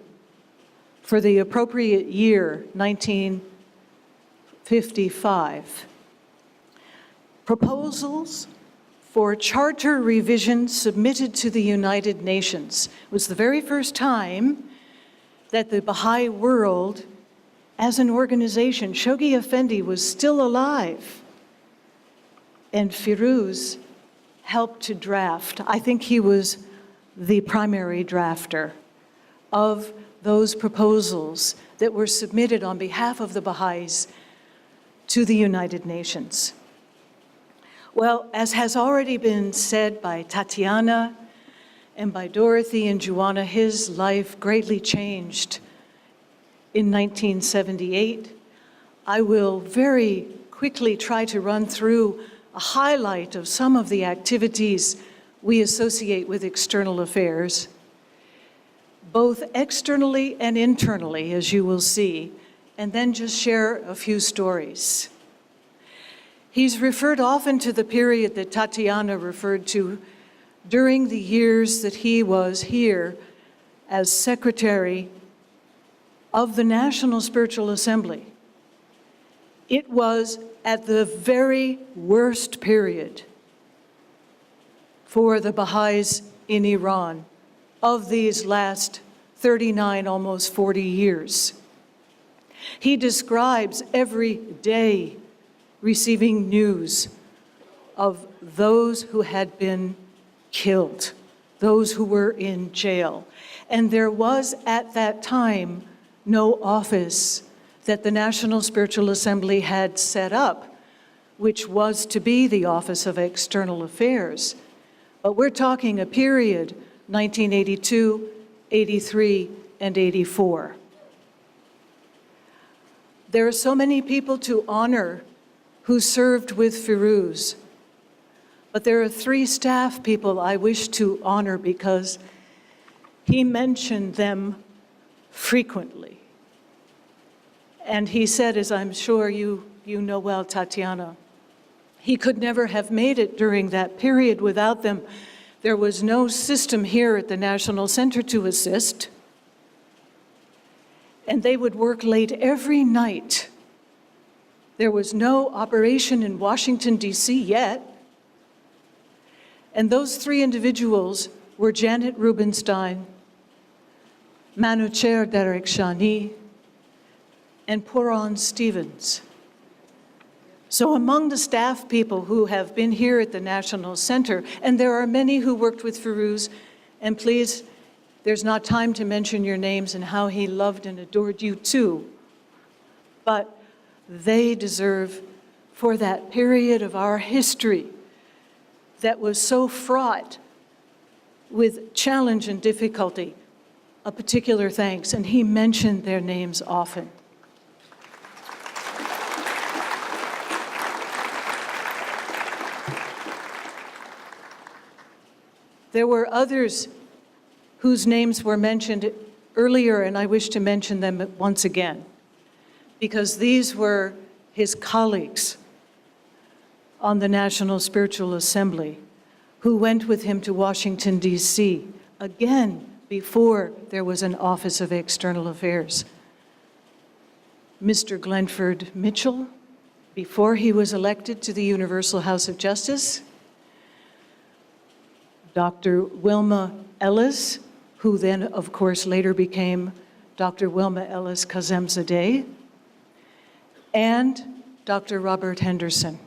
for the appropriate year, 1955. Proposals for charter revision submitted to the United Nations. It was the very first time that the Baha'i world, as an organization, Shoghi Effendi was still alive, and Firuz helped to draft. I think he was the primary drafter of those proposals that were submitted on behalf of the Baha'is to the United Nations. Well, as has already been said by Tatiana and by Dorothy and Juana, his life greatly changed in 1978. I will very quickly try to run through a highlight of some of the activities we associate with external affairs, both externally and internally, as you will see, and then just share a few stories. He's referred often to the period that Tatiana referred to during the years that he was here as secretary of the National Spiritual Assembly. It was at the very worst period for the Baha'is in Iran of these last 39, almost 40 years. He describes every day receiving news of those who had been killed, those who were in jail. And there was at that time no office that the National Spiritual Assembly had set up, which was to be the Office of External Affairs. But we're talking a period, 1982, 83, and 84. There are so many people to honor who served with Firuz, but there are 3 staff people I wish to honor because he mentioned them frequently. And he said, as I'm sure you know well, Tatiana, he could never have made it during that period without them. There was no system here at the National Center to assist, and they would work late every night. There was no operation in Washington, D.C. yet. And those 3 individuals were Janet Rubinstein, Manucher Derek Shani, and Puran Stevens. So among the staff people who have been here at the National Center, and there are many who worked with Firuz, and please, there's not time to mention your names and how he loved and adored you too, but they deserve, for that period of our history that was so fraught with challenge and difficulty, a particular thanks, and he mentioned their names often. There were others whose names were mentioned earlier, and I wish to mention them once again, because these were his colleagues on the National Spiritual Assembly who went with him to Washington, D.C., again, before there was an Office of External Affairs. Mr. Glenford Mitchell, before he was elected to the Universal House of Justice. Dr. Wilma Ellis, who then, of course, later became Dr. Wilma Ellis Kazemzadeh, and Dr. Robert Henderson.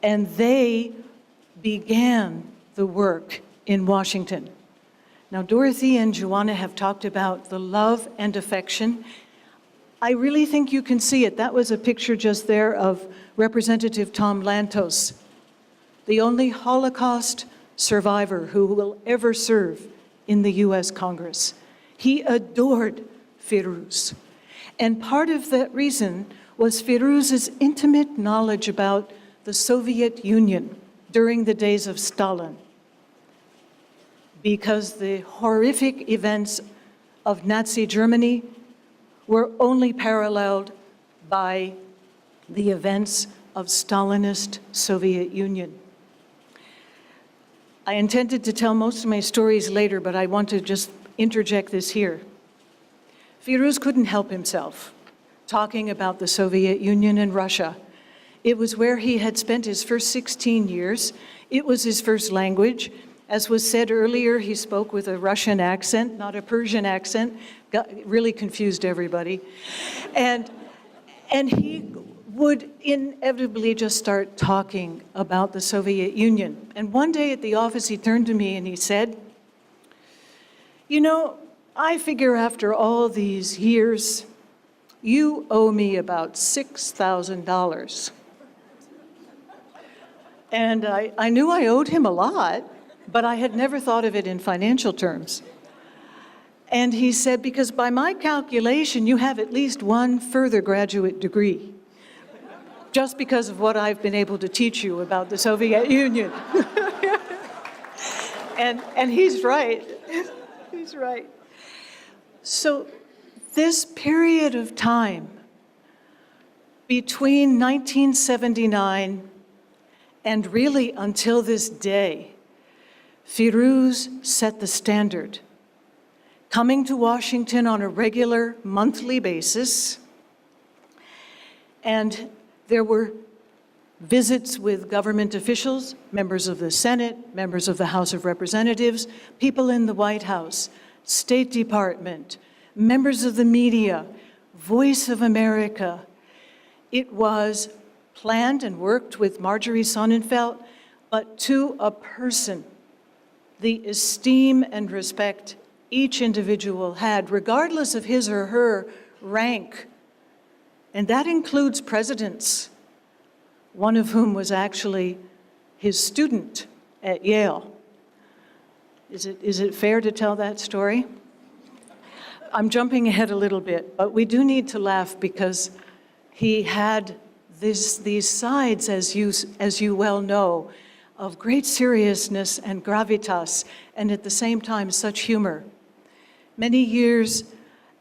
And they began the work in Washington. Now, Dorothy and Juana have talked about the love and affection. I really think you can see it. That was a picture just there of Representative Tom Lantos, the only Holocaust survivor who will ever serve in the US Congress. He adored Firuz. And part of that reason was Firuz's intimate knowledge about the Soviet Union during the days of Stalin, because the horrific events of Nazi Germany were only paralleled by the events of Stalinist Soviet Union. I intended to tell most of my stories later, but I want to just interject this here. Firuz couldn't help himself talking about the Soviet Union and Russia. It was where he had spent his first 16 years. It was his first language. As was said earlier, he spoke with a Russian accent, not a Persian accent. Really confused everybody. And he would inevitably just start talking about the Soviet Union. And one day at the office, he turned to me and he said, "You know, I figure after all these years, you owe me about $6,000. And I knew I owed him a lot, but I had never thought of it in financial terms. And he said, because by my calculation, you have at least one further graduate degree, just because of what I've been able to teach you about the Soviet Union." And he's right. He's right. So this period of time between 1979 and really until this day, Firuz set the standard, coming to Washington on a regular monthly basis. And there were visits with government officials, members of the Senate, members of the House of Representatives, people in the White House, State Department, members of the media, Voice of America. It was planned and worked with Marjorie Sonnenfeld, but to a person, the esteem and respect each individual had, regardless of his or her rank. And that includes presidents, one of whom was actually his student at Yale. Is it fair to tell that story? I'm jumping ahead a little bit, but we do need to laugh because he had these sides, as you well know, of great seriousness and gravitas, and at the same time, such humor. Many years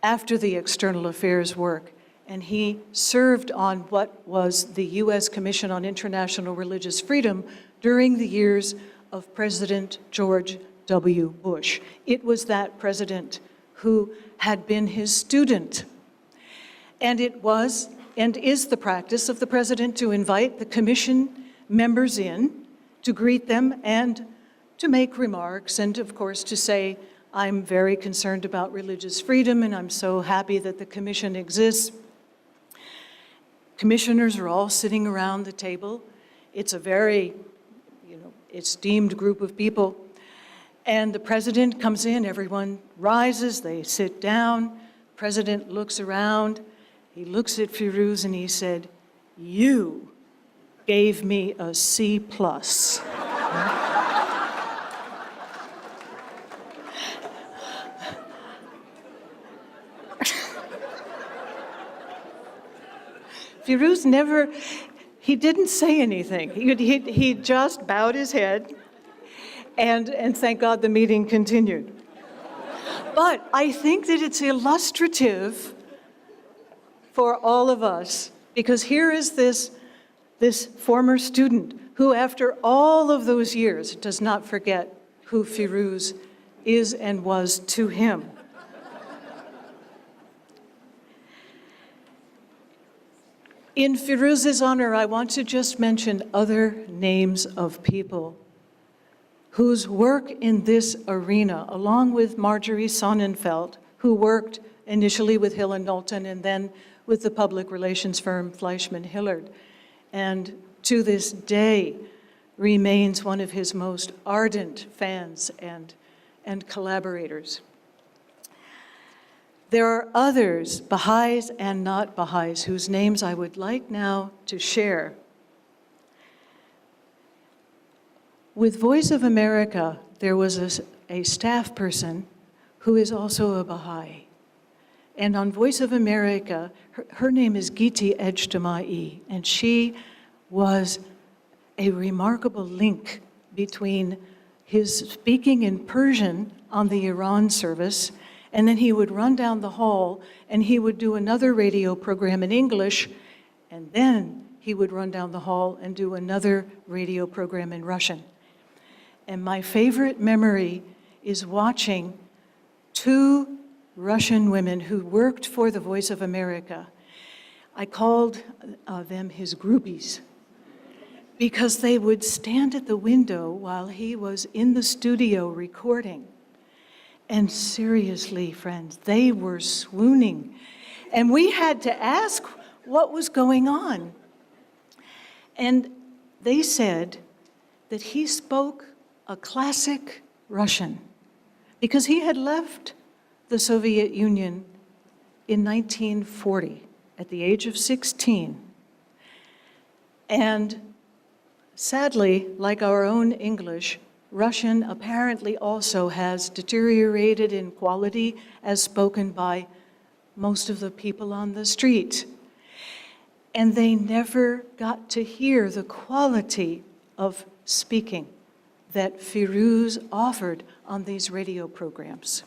after the external affairs work, and he served on what was the U.S. Commission on International Religious Freedom during the years of President George W. Bush. It was that president who had been his student. And it was and is the practice of the president to invite the commission members in, to greet them and to make remarks, and of course to say, I'm very concerned about religious freedom and I'm so happy that the commission exists. commissioners are all sitting around the table. It's a very, esteemed group of people. And the president comes in, everyone rises, they sit down. President looks around, he looks at Firuz and he said, "You gave me a C+." Firuz he didn't say anything. He just bowed his head, and thank God the meeting continued. But I think that it's illustrative for all of us, because here is this former student who, after all of those years, does not forget who Firuz is and was to him. In Firuz's honor, I want to just mention other names of people whose work in this arena, along with Marjorie Sonnenfeld, who worked initially with Hill and Knowlton and then with the public relations firm Fleischman Hillard, and to this day remains one of his most ardent fans and collaborators. There are others, Baha'is and not Baha'is, whose names I would like now to share. With Voice of America, there was a staff person who is also a Baha'i. And on Voice of America, her name is Giti Ejtimai, and she was a remarkable link between his speaking in Persian on the Iran service, and then he would run down the hall and he would do another radio program in English, and then he would run down the hall and do another radio program in Russian. And my favorite memory is watching two Russian women who worked for the Voice of America. I called them his groupies, because they would stand at the window while he was in the studio recording. And seriously, friends, they were swooning. And we had to ask what was going on. And they said that he spoke a classic Russian because he had left the Soviet Union in 1940 at the age of 16. And sadly, like our own English, Russian apparently also has deteriorated in quality as spoken by most of the people on the street. And they never got to hear the quality of speaking that Firuz offered on these radio programs.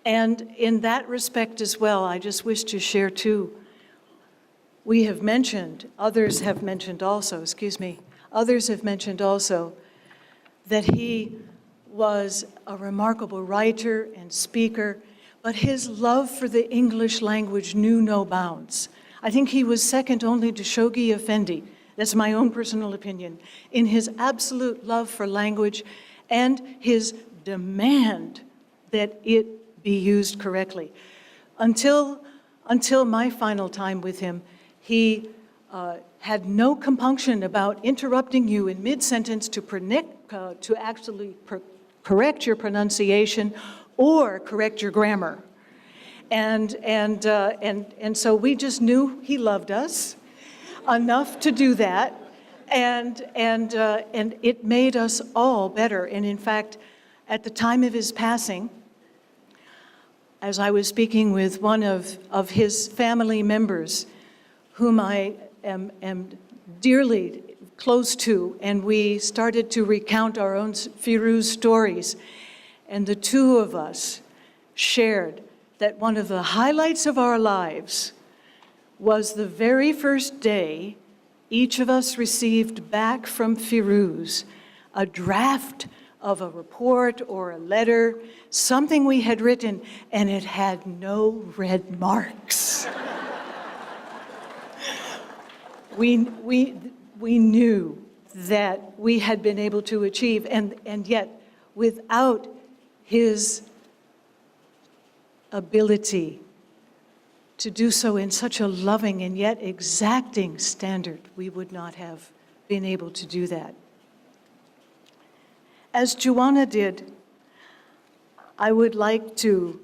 And in that respect as well, I just wish to share too, we have mentioned, others have mentioned also, that he was a remarkable writer and speaker, but his love for the English language knew no bounds. I think he was second only to Shoghi Effendi, that's my own personal opinion, in his absolute love for language and his demand that it be used correctly. Until my final time with him, he had no compunction about interrupting you in mid-sentence to actually correct your pronunciation or correct your grammar. And so we just knew he loved us enough to do that, and it made us all better. And in fact, at the time of his passing, as I was speaking with one of his family members, whom I am dearly close to, and we started to recount our own Firuz stories, and the two of us shared that one of the highlights of our lives was the very first day each of us received back from Firuz a draft of a report or a letter, something we had written, and it had no red marks. We knew that we had been able to achieve, and yet without his ability to do so in such a loving and yet exacting standard, we would not have been able to do that. As Juana did, I would like to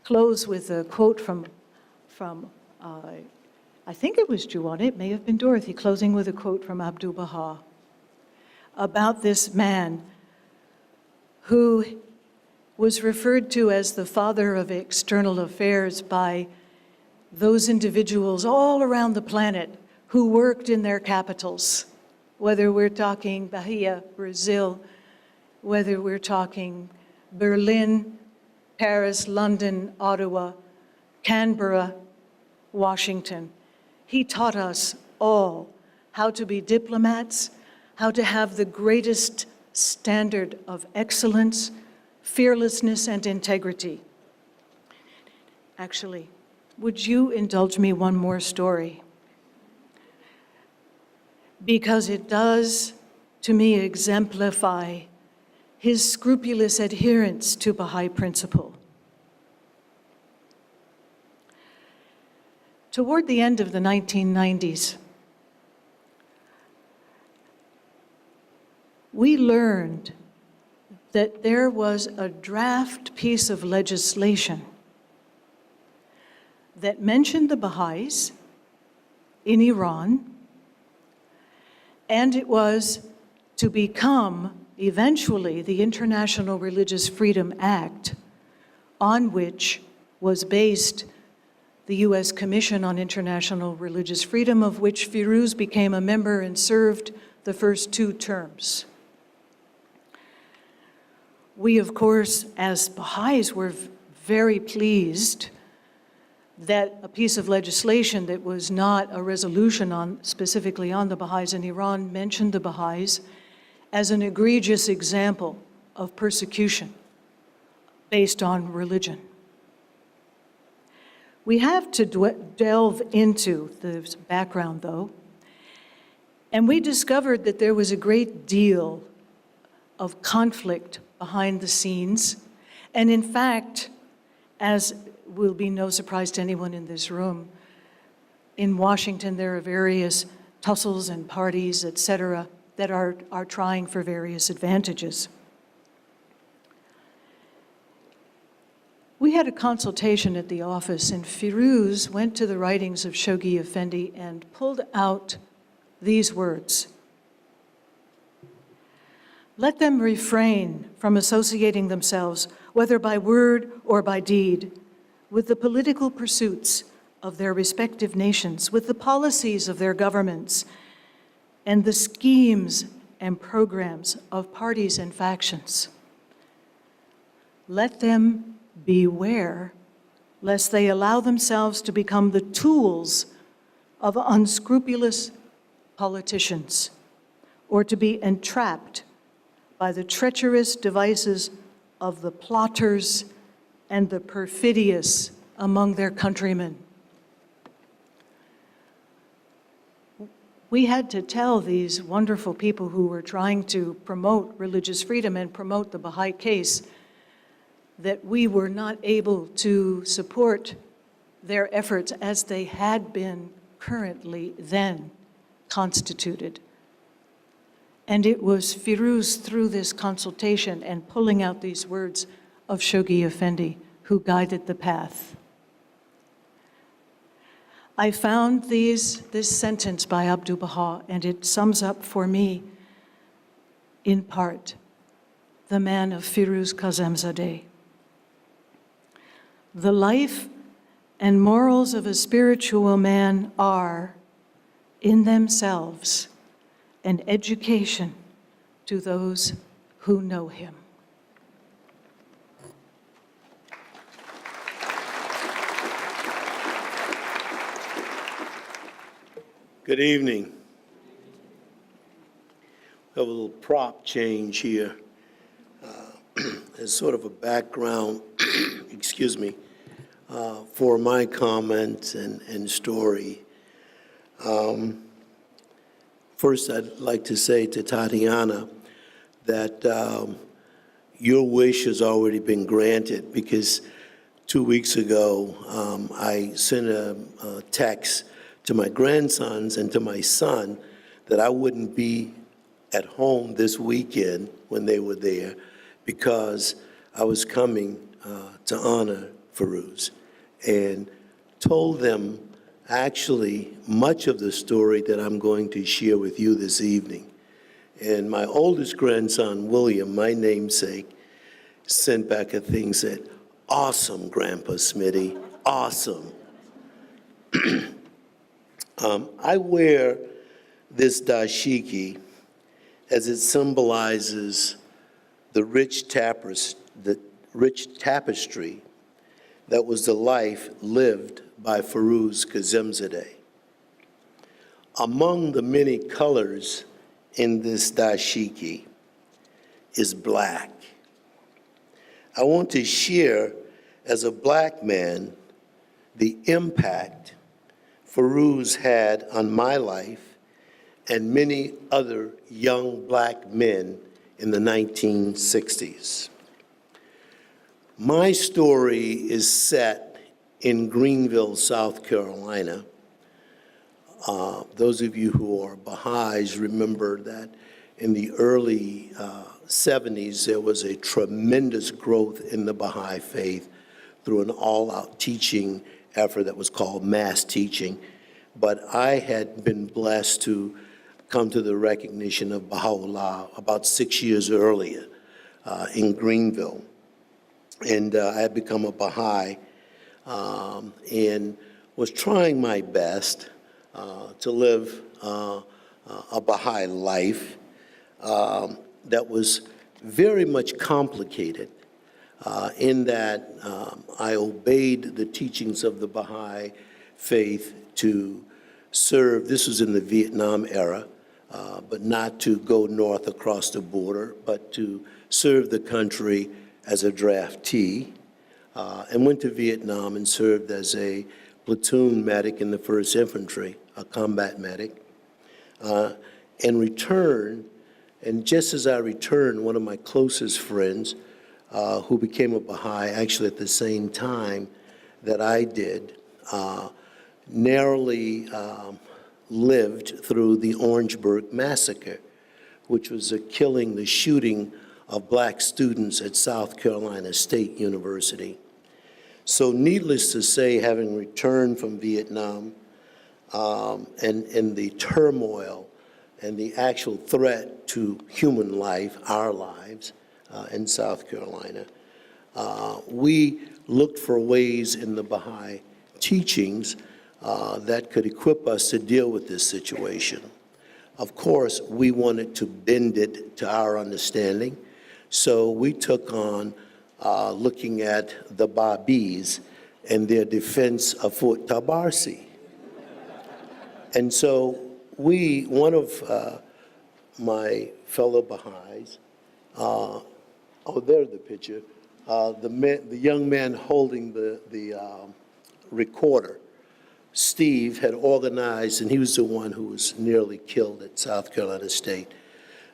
close with a quote from I think it was Juana, it may have been Dorothy, closing with a quote from Abdu'l-Baha about this man who was referred to as the father of external affairs by those individuals all around the planet who worked in their capitals, whether we're talking Bahia, Brazil, whether we're talking Berlin, Paris, London, Ottawa, Canberra, Washington. He taught us all how to be diplomats, how to have the greatest standard of excellence, fearlessness, and integrity. Actually, would you indulge me one more story? Because it does, to me, exemplify his scrupulous adherence to Baha'i principle. Toward the end of the 1990s, we learned that there was a draft piece of legislation that mentioned the Baha'is in Iran, and it was to become eventually the International Religious Freedom Act, on which was based the U.S. Commission on International Religious Freedom, of which Firuz became a member and served the first 2 terms. We, of course, as Baha'is, were very pleased that a piece of legislation that was not a resolution specifically on the Baha'is in Iran mentioned the Baha'is as an egregious example of persecution based on religion. We have to delve into the background, though, and we discovered that there was a great deal of conflict behind the scenes. And in fact, as will be no surprise to anyone in this room, in Washington there are various tussles and parties, et cetera, that are trying for various advantages. We had a consultation at the office, and Firuz went to the writings of Shoghi Effendi and pulled out these words: "Let them refrain from associating themselves, whether by word or by deed, with the political pursuits of their respective nations, with the policies of their governments, and the schemes and programs of parties and factions. Let them beware lest they allow themselves to become the tools of unscrupulous politicians, or to be entrapped by the treacherous devices of the plotters and the perfidious among their countrymen." We had to tell these wonderful people who were trying to promote religious freedom and promote the Baha'i case that we were not able to support their efforts as they had been currently then constituted. And it was Firuz, through this consultation and pulling out these words of Shoghi Effendi, who guided the path. I found this sentence by Abdu'l-Baha, and it sums up for me, in part, the man of Firuz Kazemzadeh. "The life and morals of a spiritual man are, in themselves, an education to those who know him." Good evening. We have a little prop change here. As sort of a background, excuse me, for my comments and story. First, I'd like to say to Tatiana that your wish has already been granted, because 2 weeks ago, I sent a text to my grandsons and to my son that I wouldn't be at home this weekend when they were there because I was coming to honor Firuz, and told them actually much of the story that I'm going to share with you this evening. And my oldest grandson, William, my namesake, sent back a thing, said, "Awesome, Grandpa Smitty, awesome." I wear this dashiki as it symbolizes the rich tapestry that was the life lived by Firuz Kazemzadeh. Among the many colors in this dashiki is black. I want to share, as a black man, the impact Firuz had on my life and many other young black men in the 1960s. My story is set in Greenville, South Carolina. Those of you who are Baha'is remember that in the early 70s, there was a tremendous growth in the Baha'i faith through an all-out teaching effort that was called mass teaching. But I had been blessed to come to the recognition of Baha'u'llah about 6 years earlier in Greenville. And I had become a Baha'i and was trying my best to live a Baha'i life that was very much complicated in that I obeyed the teachings of the Baha'i faith to serve. This was in the Vietnam era, but not to go north across the border, but to serve the country as a draftee, and went to Vietnam and served as a platoon medic in the 1st Infantry, a combat medic, and returned. And just as I returned, one of my closest friends, who became a Baha'i actually at the same time that I did, narrowly lived through the Orangeburg Massacre, which was the shooting of black students at South Carolina State University. So needless to say, having returned from Vietnam and the turmoil and the actual threat to human life, our lives, in South Carolina, we looked for ways in the Baha'i teachings that could equip us to deal with this situation. Of course, we wanted to bend it to our understanding, so we took on looking at the Baha'ís and their defense of Fort Tabarsi. And so one of my fellow Baha'is, oh, there's the picture, the young man holding the recorder, Steve, had organized, and he was the one who was nearly killed at South Carolina State,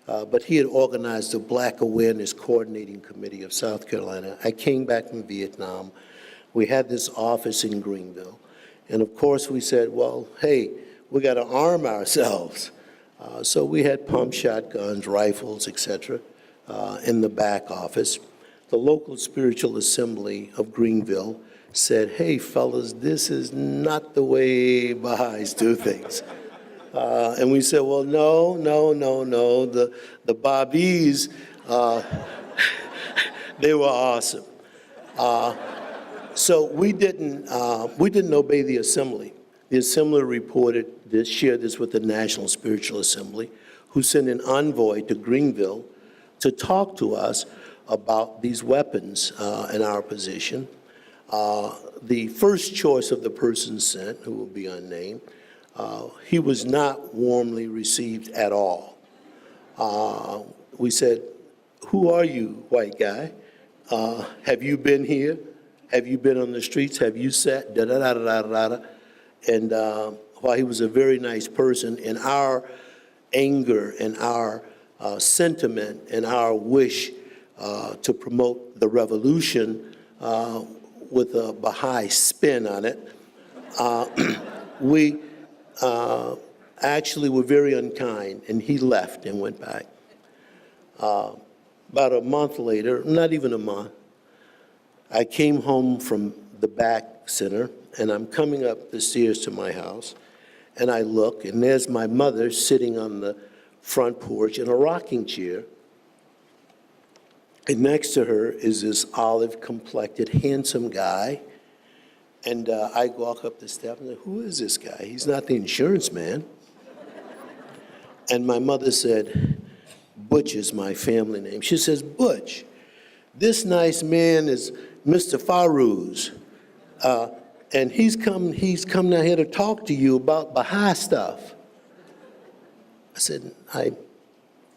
but he had organized the Black Awareness Coordinating Committee of South Carolina. I came back from Vietnam. We had this office in Greenville, and of course we said, well, hey, we got to arm ourselves. So we had pump shotguns, rifles, etc., in the back office. The local spiritual assembly of Greenville said, hey, fellas, this is not the way Baha'is do things. And we said, well, no. The Baha'is, they were awesome. So we didn't obey the assembly. The assembly shared this with the National Spiritual Assembly, who sent an envoy to Greenville to talk to us about these weapons and our position. The first choice of the person sent, who will be unnamed, he was not warmly received at all. We said, who are you, white guy? Have you been here? Have you been on the streets? Have you sat? Da-da-da-da-da-da. And while he was a very nice person, in our anger and our sentiment and our wish to promote the revolution, with a Baha'i spin on it. We actually were very unkind, and he left and went back. About a month later, not even a month, I came home from the back center, and I'm coming up the stairs to my house, and I look, and there's my mother sitting on the front porch in a rocking chair, and next to her is this olive-complected, handsome guy, and I walk up the step and say, who is this guy? He's not the insurance man. And my mother said, Butch is my family name. She says, Butch, this nice man is Mr. Firuz, and he's come down here to talk to you about Baha'i stuff. I said, hi.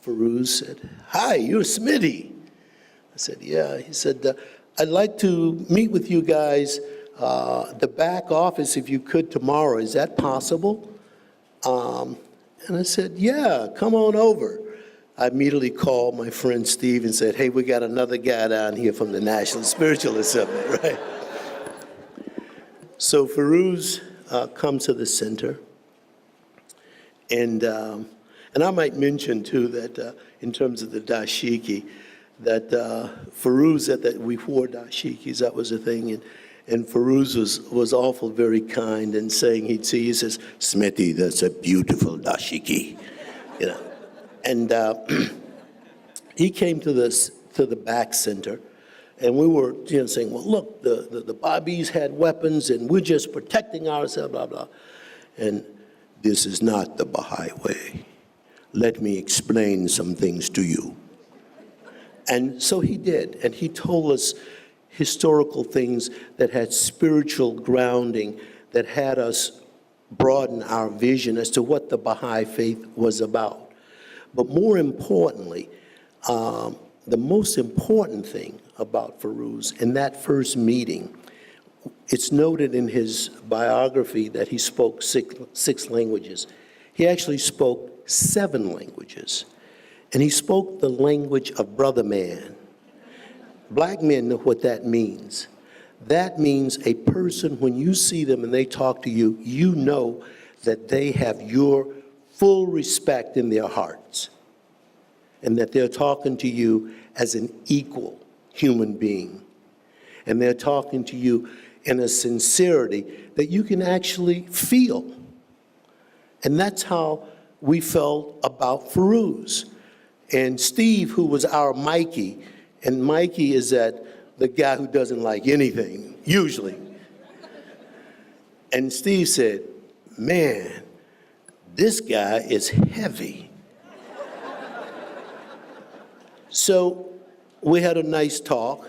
Firuz said, hi, you're Smitty. I said, yeah. He said, I'd like to meet with you guys, the back office, if you could, tomorrow. Is that possible? And I said, yeah, come on over. I immediately called my friend Steve and said, hey, we got another guy down here from the National Spiritual Assembly, right? So Firuz comes to the center, and I might mention too that in terms of the dashiki, that Firuz said that we wore dashikis, that was a thing, and Firuz was awful very kind and saying he'd see, he says, Smitty, that's a beautiful dashiki, you know. And he came to the back center, and we were saying, well, look, the Baha'is had weapons, and we're just protecting ourselves, blah, blah. And this is not the Baha'i way. Let me explain some things to you. And so he did, and he told us historical things that had spiritual grounding, that had us broaden our vision as to what the Baha'i faith was about. But more importantly, the most important thing about Firuz in that first meeting, it's noted in his biography that he spoke six languages. He actually spoke 7 languages. And he spoke the language of brother man. Black men know what that means. That means a person, when you see them and they talk to you, you know that they have your full respect in their hearts, and that they're talking to you as an equal human being. And they're talking to you in a sincerity that you can actually feel. And that's how we felt about Firuz. And Steve, who was our Mikey, and Mikey is the guy who doesn't like anything, usually. And Steve said, man, this guy is heavy. So we had a nice talk,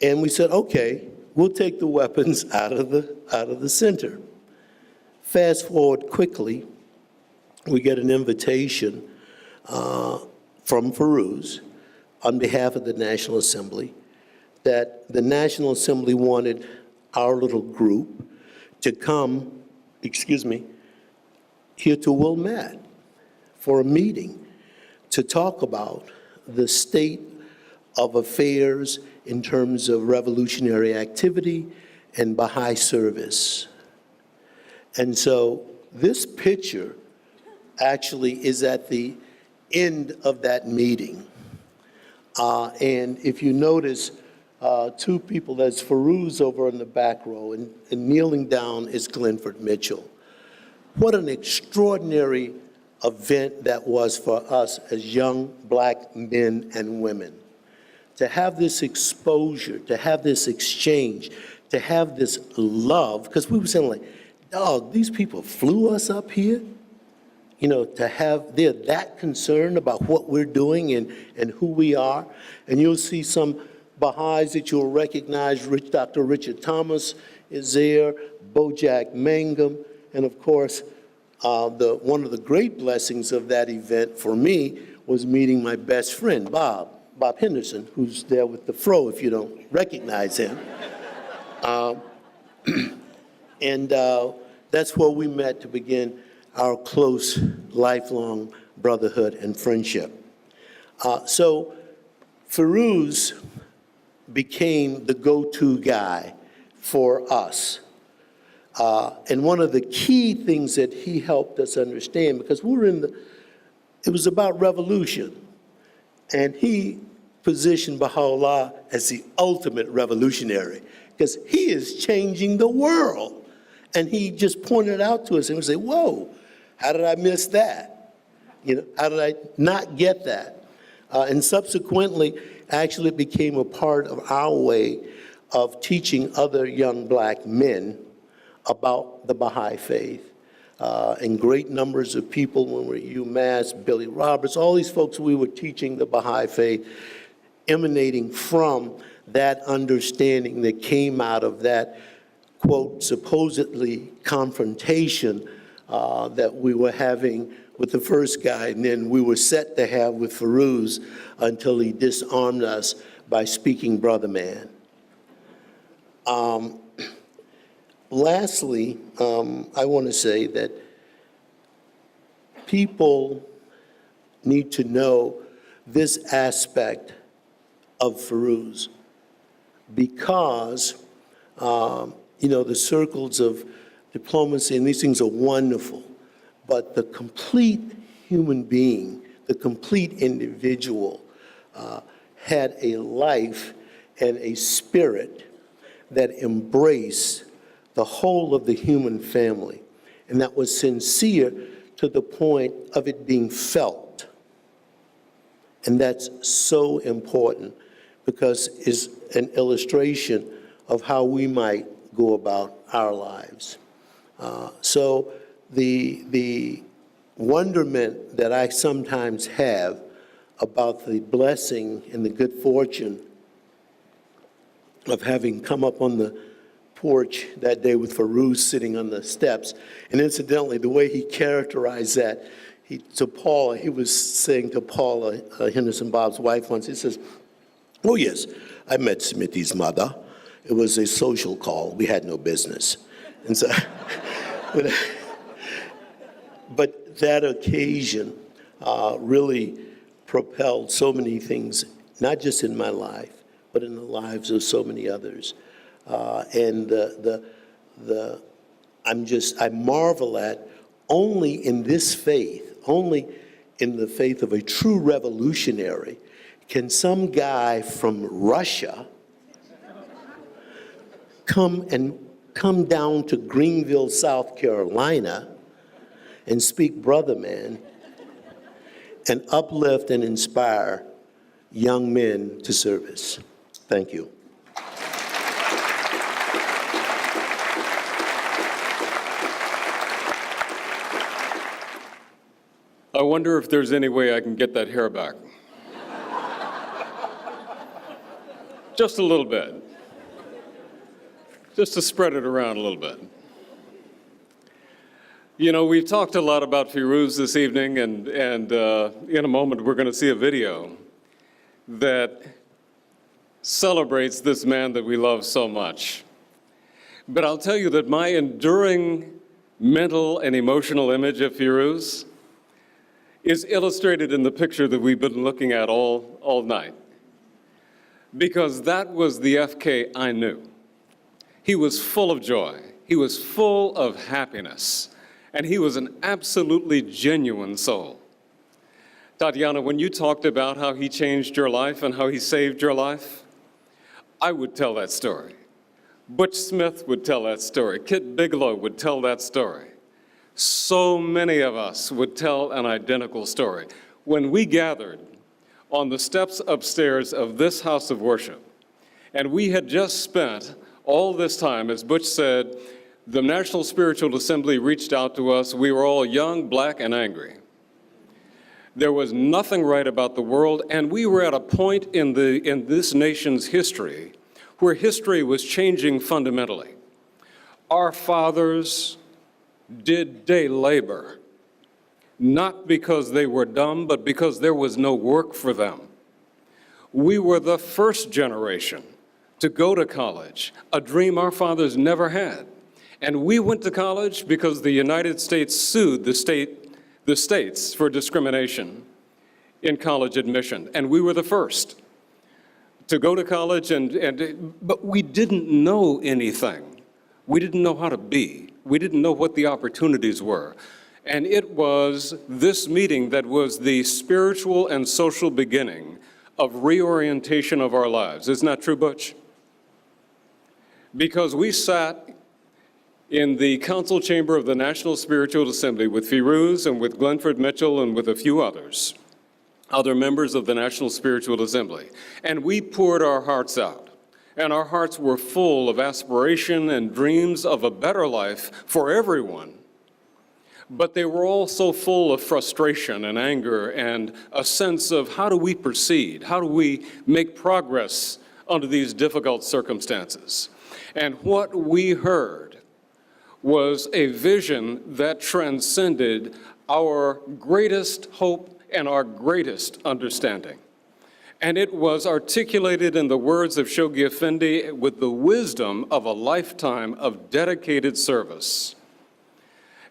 and we said, okay, we'll take the weapons out of the center. Fast forward quickly, we get an invitation from Firuz on behalf of the National Assembly that the National Assembly wanted our little group to come, here to Wilmette for a meeting to talk about the state of affairs in terms of revolutionary activity and Baha'i service. And so this picture actually is at the end of that meeting. And if you notice, 2 people, there's Firuz over in the back row, and kneeling down is Glenford Mitchell. What an extraordinary event that was for us as young black men and women. To have this exposure, to have this exchange, to have this love, because we were saying like, dog, these people flew us up here, you know, they're that concerned about what we're doing and who we are. And you'll see some Baha'is that you'll recognize. Dr. Richard Thomas is there, Bojack Mangum, and of course, one of the great blessings of that event for me was meeting my best friend, Bob Henderson, who's there with the fro if you don't recognize him. And that's where we met to begin our close, lifelong brotherhood and friendship. So Firuz became the go-to guy for us. And one of the key things that he helped us understand, because it was about revolution, and he positioned Baha'u'llah as the ultimate revolutionary, because he is changing the world. And he just pointed out to us and would say, whoa, how did I miss that? How did I not get that? And subsequently, actually it became a part of our way of teaching other young black men about the Baha'i faith. And great numbers of people when we were at UMass, Billy Roberts, all these folks, we were teaching the Baha'i faith, emanating from that understanding that came out of that, quote, supposedly confrontation that we were having with the first guy, and then we were set to have with Firuz until he disarmed us by speaking brother man. Lastly, I want to say that people need to know this aspect of Firuz, because, the circles of diplomacy and these things are wonderful, but the complete human being, the complete individual, had a life and a spirit that embraced the whole of the human family, and that was sincere to the point of it being felt. And that's so important, because it's an illustration of how we might go about our lives. So the wonderment that I sometimes have about the blessing and the good fortune of having come up on the porch that day with Firuz sitting on the steps, and incidentally, the way he characterized that, to Paula, he was saying to Paula, Henderson, Bob's wife once, he says, oh yes, I met Smitty's mother. It was a social call. We had no business. And so, but that occasion really propelled so many things, not just in my life, but in the lives of so many others. And I marvel at, only in this faith, only in the faith of a true revolutionary, can some guy from Russia come down to Greenville, South Carolina, and speak brother man, and uplift and inspire young men to service. Thank you. I wonder if there's any way I can get that hair back. Just a little bit. Just to spread it around a little bit. We've talked a lot about Firuz this evening, and in a moment we're going to see a video that celebrates this man that we love so much. But I'll tell you that my enduring mental and emotional image of Firuz is illustrated in the picture that we've been looking at all night. Because that was the FK I knew. He was full of joy. He was full of happiness. And he was an absolutely genuine soul. Tatiana, when you talked about how he changed your life and how he saved your life, I would tell that story. Butch Smith would tell that story. Kit Bigelow would tell that story. So many of us would tell an identical story. When we gathered on the steps upstairs of this house of worship, and we had just spent all this time, as Butch said, the National Spiritual Assembly reached out to us. We were all young, black, and angry. There was nothing right about the world, and we were at a point in this nation's history where history was changing fundamentally. Our fathers did day labor, not because they were dumb, but because there was no work for them. We were the first generation to go to college, a dream our fathers never had. And we went to college because the United States sued the states for discrimination in college admission, and we were the first to go to college, but we didn't know anything. We didn't know how to be. We didn't know what the opportunities were. And it was this meeting that was the spiritual and social beginning of reorientation of our lives. Isn't that true, Butch? Because we sat in the council chamber of the National Spiritual Assembly with Firuz and with Glenford Mitchell and with a few others, other members of the National Spiritual Assembly. And we poured our hearts out. And our hearts were full of aspiration and dreams of a better life for everyone. But they were also full of frustration and anger and a sense of how do we proceed? How do we make progress under these difficult circumstances? And what we heard was a vision that transcended our greatest hope and our greatest understanding. And it was articulated in the words of Shoghi Effendi with the wisdom of a lifetime of dedicated service.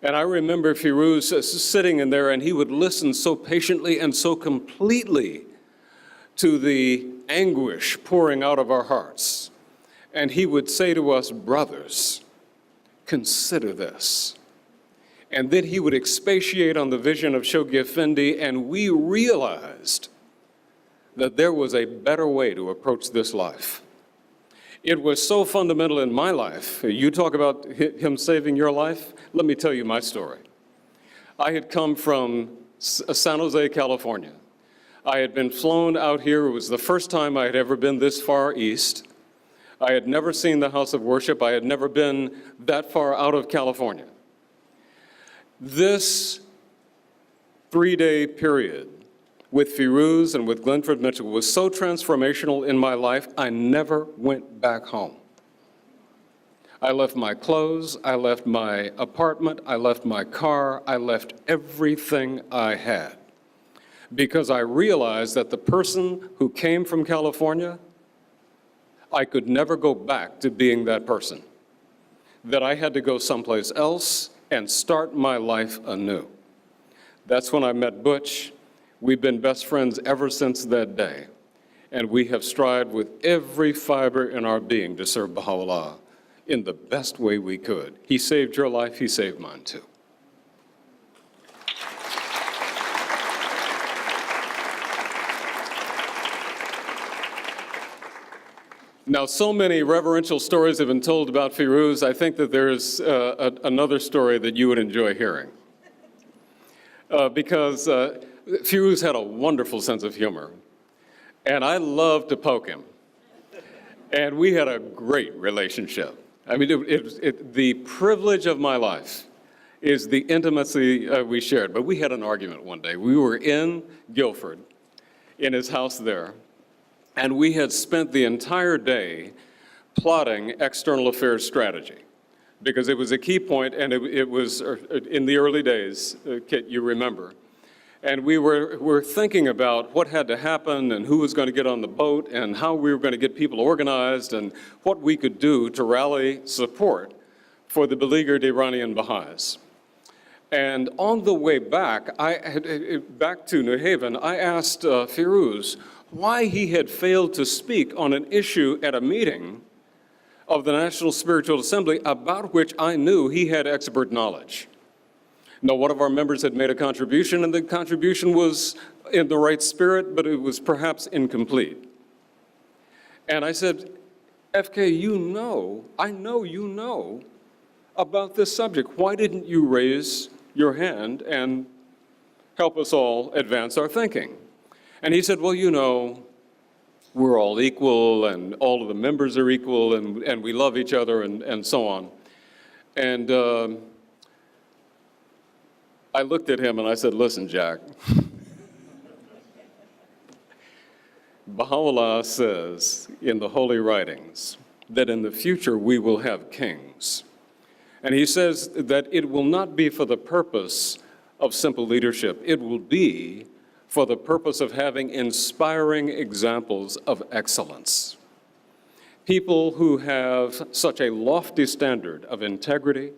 And I remember Firuz sitting in there, and he would listen so patiently and so completely to the anguish pouring out of our hearts. And he would say to us, brothers, consider this. And then he would expatiate on the vision of Shoghi Effendi, and we realized that there was a better way to approach this life. It was so fundamental in my life. You talk about him saving your life. Let me tell you my story. I had come from San Jose, California. I had been flown out here. It was the first time I had ever been this far east. I had never seen the House of Worship. I had never been that far out of California. This 3-day period with Firuz and with Glenford Mitchell was so transformational in my life, I never went back home. I left my clothes, I left my apartment, I left my car, I left everything I had. Because I realized that the person who came from California, I could never go back to being that person. That I had to go someplace else and start my life anew. That's when I met Butch. We've been best friends ever since that day, and we have strived with every fiber in our being to serve Baha'u'llah in the best way we could. He saved your life, he saved mine too. Now, so many reverential stories have been told about Firuz. I think that there's another story that you would enjoy hearing. Because Firuz had a wonderful sense of humor, and I loved to poke him. And we had a great relationship. I mean, the privilege of my life is the intimacy we shared. But we had an argument one day. We were in Guilford, in his house there, and we had spent the entire day plotting external affairs strategy, because it was a key point, and it was in the early days, Kit, you remember. And we were thinking about what had to happen and who was going to get on the boat and how we were going to get people organized and what we could do to rally support for the beleaguered Iranian Baha'is. And on the way back, back to New Haven, I asked Firuz why he had failed to speak on an issue at a meeting of the National Spiritual Assembly about which I knew he had expert knowledge. Now, one of our members had made a contribution, and the contribution was in the right spirit, but it was perhaps incomplete. And I said, FK, I know you know about this subject. Why didn't you raise your hand and help us all advance our thinking? And he said, well, we're all equal, and all of the members are equal, and we love each other, and so on. And I looked at him and I said, listen, Jack, Baha'u'llah says in the Holy Writings that in the future we will have kings. And he says that it will not be for the purpose of simple leadership. It will be for the purpose of having inspiring examples of excellence. People who have such a lofty standard of integrity,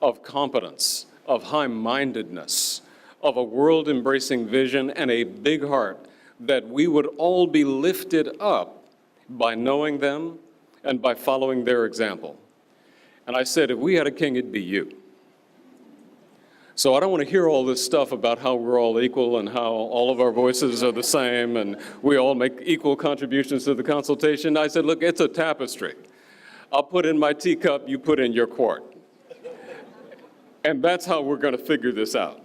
of competence, of high-mindedness, of a world-embracing vision, and a big heart that we would all be lifted up by knowing them and by following their example. And I said, if we had a king, it'd be you. So I don't want to hear all this stuff about how we're all equal and how all of our voices are the same and we all make equal contributions to the consultation. I said, look, it's a tapestry. I'll put in my teacup, you put in your quart. And that's how we're going to figure this out.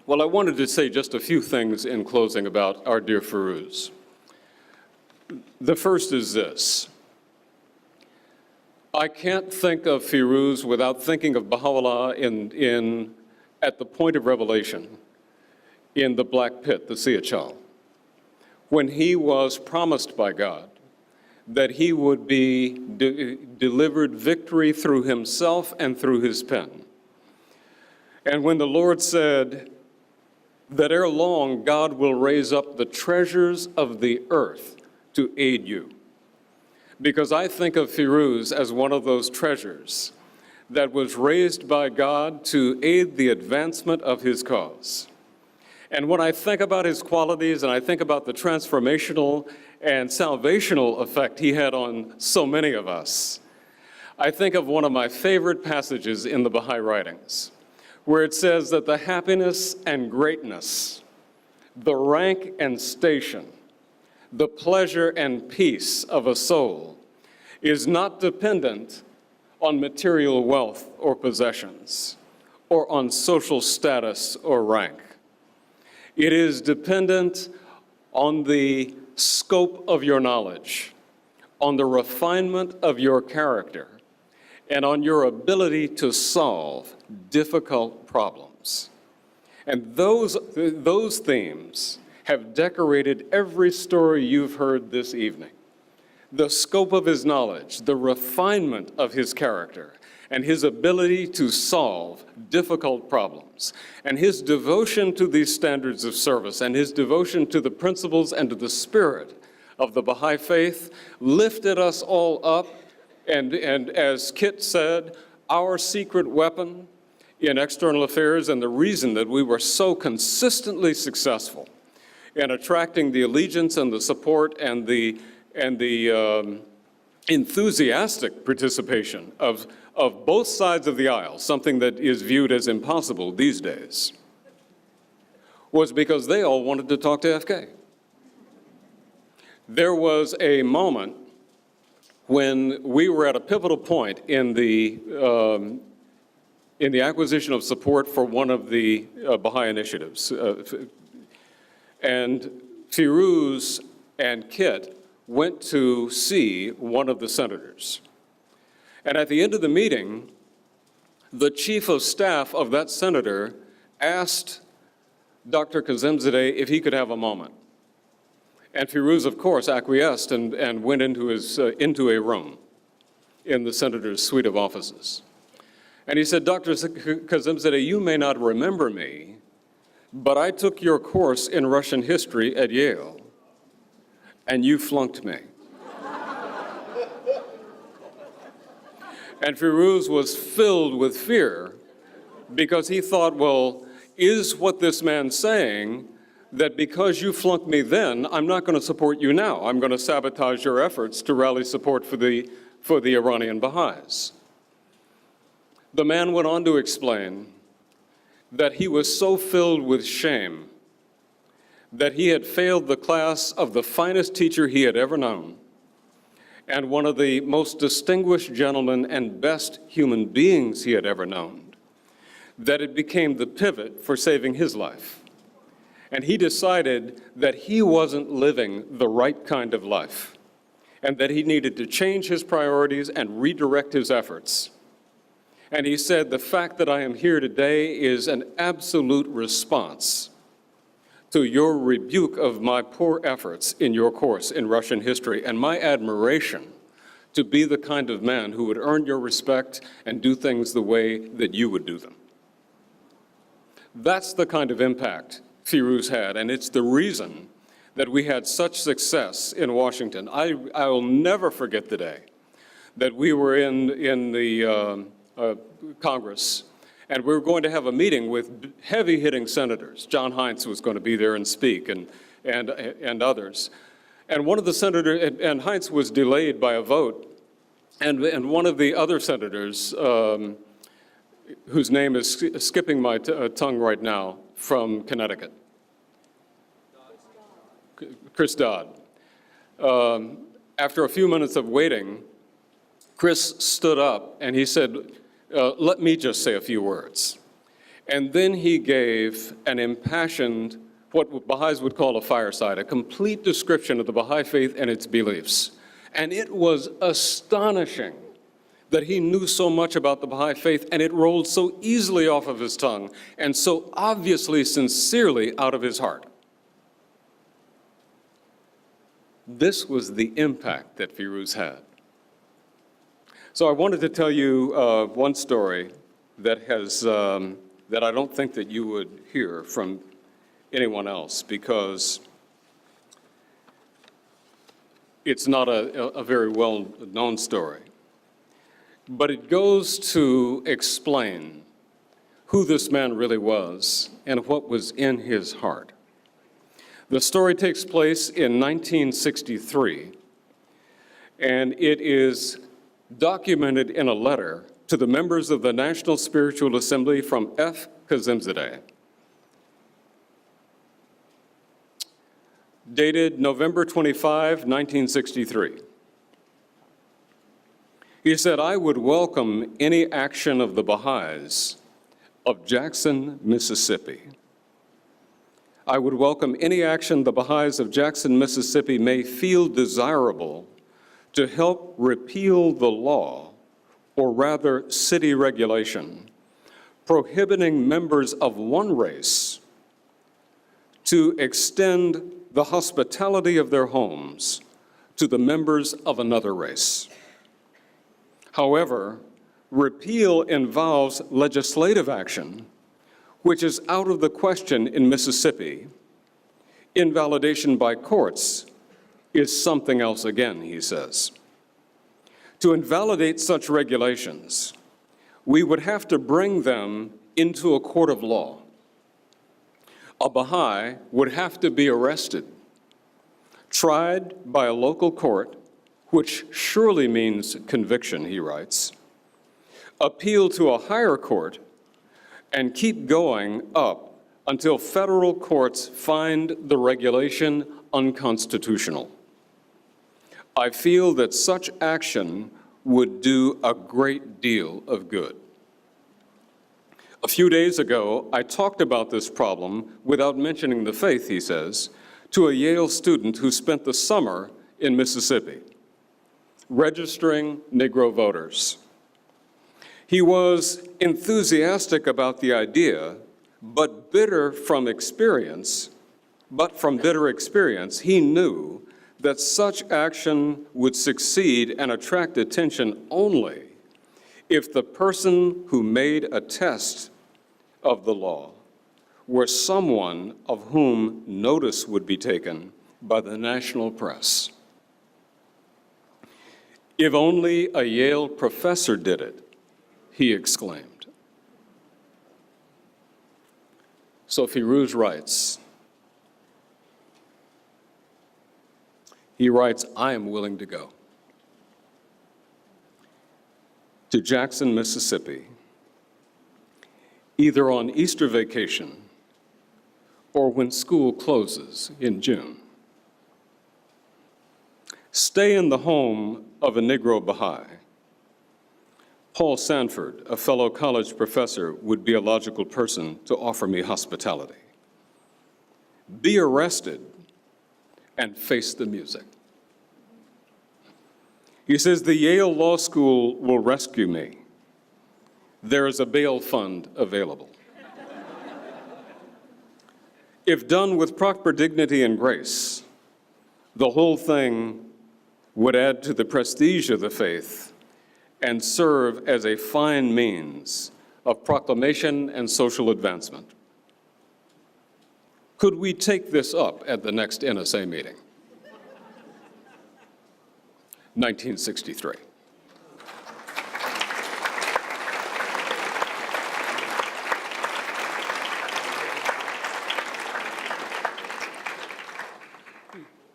Well, I wanted to say just a few things in closing about our dear Firuz. The first is this. I can't think of Firuz without thinking of Baha'u'llah at the point of revelation in the Black Pit, the Siyachal, when he was promised by God that he would be delivered victory through himself and through his pen. And when the Lord said that ere long God will raise up the treasures of the earth to aid you. Because I think of Firuz as one of those treasures that was raised by God to aid the advancement of his cause. And when I think about his qualities and I think about the transformational and salvational effect he had on so many of us, I think of one of my favorite passages in the Baha'i writings, where it says that the happiness and greatness, the rank and station, the pleasure and peace of a soul is not dependent on material wealth or possessions, or on social status or rank. It is dependent on the scope of your knowledge, on the refinement of your character, and on your ability to solve difficult problems. And those themes have decorated every story you've heard this evening. The scope of his knowledge, the refinement of his character, and his ability to solve difficult problems, and his devotion to these standards of service, and his devotion to the principles and to the spirit of the Baha'i faith lifted us all up. And as Kit said, our secret weapon in external affairs and the reason that we were so consistently successful in attracting the allegiance and the support and the enthusiastic participation of both sides of the aisle, something that is viewed as impossible these days, was because they all wanted to talk to FK. There was a moment when we were at a pivotal point in the acquisition of support for one of the Baha'i initiatives. And Firuz and Kit went to see one of the senators. And at the end of the meeting, the chief of staff of that senator asked Dr. Kazemzadeh if he could have a moment. And Firuz, of course, acquiesced and went into a room in the senator's suite of offices. And he said, Dr. Kazemzadeh, you may not remember me, but I took your course in Russian history at Yale, and you flunked me. And Firuz was filled with fear because he thought, well, is what this man's saying that because you flunked me then, I'm not going to support you now. I'm going to sabotage your efforts to rally support for the Iranian Baha'is. The man went on to explain that he was so filled with shame that he had failed the class of the finest teacher he had ever known and one of the most distinguished gentlemen and best human beings he had ever known, that it became the pivot for saving his life. And he decided that he wasn't living the right kind of life and that he needed to change his priorities and redirect his efforts. And he said, the fact that I am here today is an absolute response to your rebuke of my poor efforts in your course in Russian history and my admiration to be the kind of man who would earn your respect and do things the way that you would do them. That's the kind of impact Firuz had, and it's the reason that we had such success in Washington. I will never forget the day that we were in the Congress, and we were going to have a meeting with heavy-hitting senators. John Heinz was going to be there and speak, and and others. And one of the senators, and Heinz was delayed by a vote, and one of the other senators, whose name is skipping my tongue right now, from Connecticut, Chris Dodd. After a few minutes of waiting, Chris stood up and he said, let me just say a few words. And then he gave an impassioned, what Baha'is would call a fireside, a complete description of the Baha'i faith and its beliefs. And it was astonishing that he knew so much about the Baha'i faith, and it rolled so easily off of his tongue and so obviously, sincerely out of his heart. This was the impact that Firuz had. So I wanted to tell you one story that has, that I don't think that you would hear from anyone else, because it's not a very well-known story. But it goes to explain who this man really was and what was in his heart. The story takes place in 1963, and it is documented in a letter to the members of the National Spiritual Assembly from F. Kazemzadeh, dated November 25, 1963. He said, I would welcome any action of the Baha'is of Jackson, Mississippi. I would welcome any action the Baha'is of Jackson, Mississippi may feel desirable to help repeal the law, or rather city regulation, prohibiting members of one race to extend the hospitality of their homes to the members of another race. However, repeal involves legislative action, which is out of the question in Mississippi. Invalidation by courts is something else again, he says. To invalidate such regulations, we would have to bring them into a court of law. A Baha'i would have to be arrested, tried by a local court, which surely means conviction, he writes, appeal to a higher court, and keep going up until federal courts find the regulation unconstitutional. I feel that such action would do a great deal of good. A few days ago, I talked about this problem without mentioning the faith, he says, to a Yale student who spent the summer in Mississippi, registering Negro voters. He was enthusiastic about the idea, but from bitter experience, he knew that such action would succeed and attract attention only if the person who made a test of the law were someone of whom notice would be taken by the national press. If only a Yale professor did it, he exclaimed. So Firuz writes, I am willing to go to Jackson, Mississippi, either on Easter vacation or when school closes in June. Stay in the home of a Negro Baha'i. Paul Sanford, a fellow college professor, would be a logical person to offer me hospitality. Be arrested and face the music. He says, the Yale Law School will rescue me. There is a bail fund available. If done with proper dignity and grace, the whole thing would add to the prestige of the faith and serve as a fine means of proclamation and social advancement. Could we take this up at the next NSA meeting? 1963.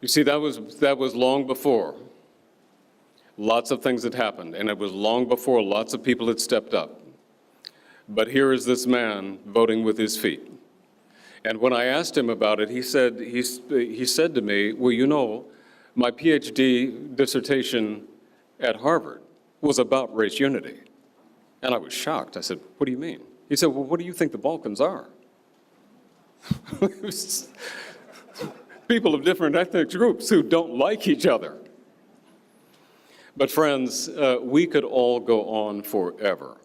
You see, that was long before lots of things had happened, and it was long before lots of people had stepped up. But here is this man voting with his feet. And when I asked him about it, he said to me, well, you know, my PhD dissertation at Harvard was about race unity. And I was shocked. I said, what do you mean? He said, well, what do you think the Balkans are? People of different ethnic groups who don't like each other. But friends, we could all go on forever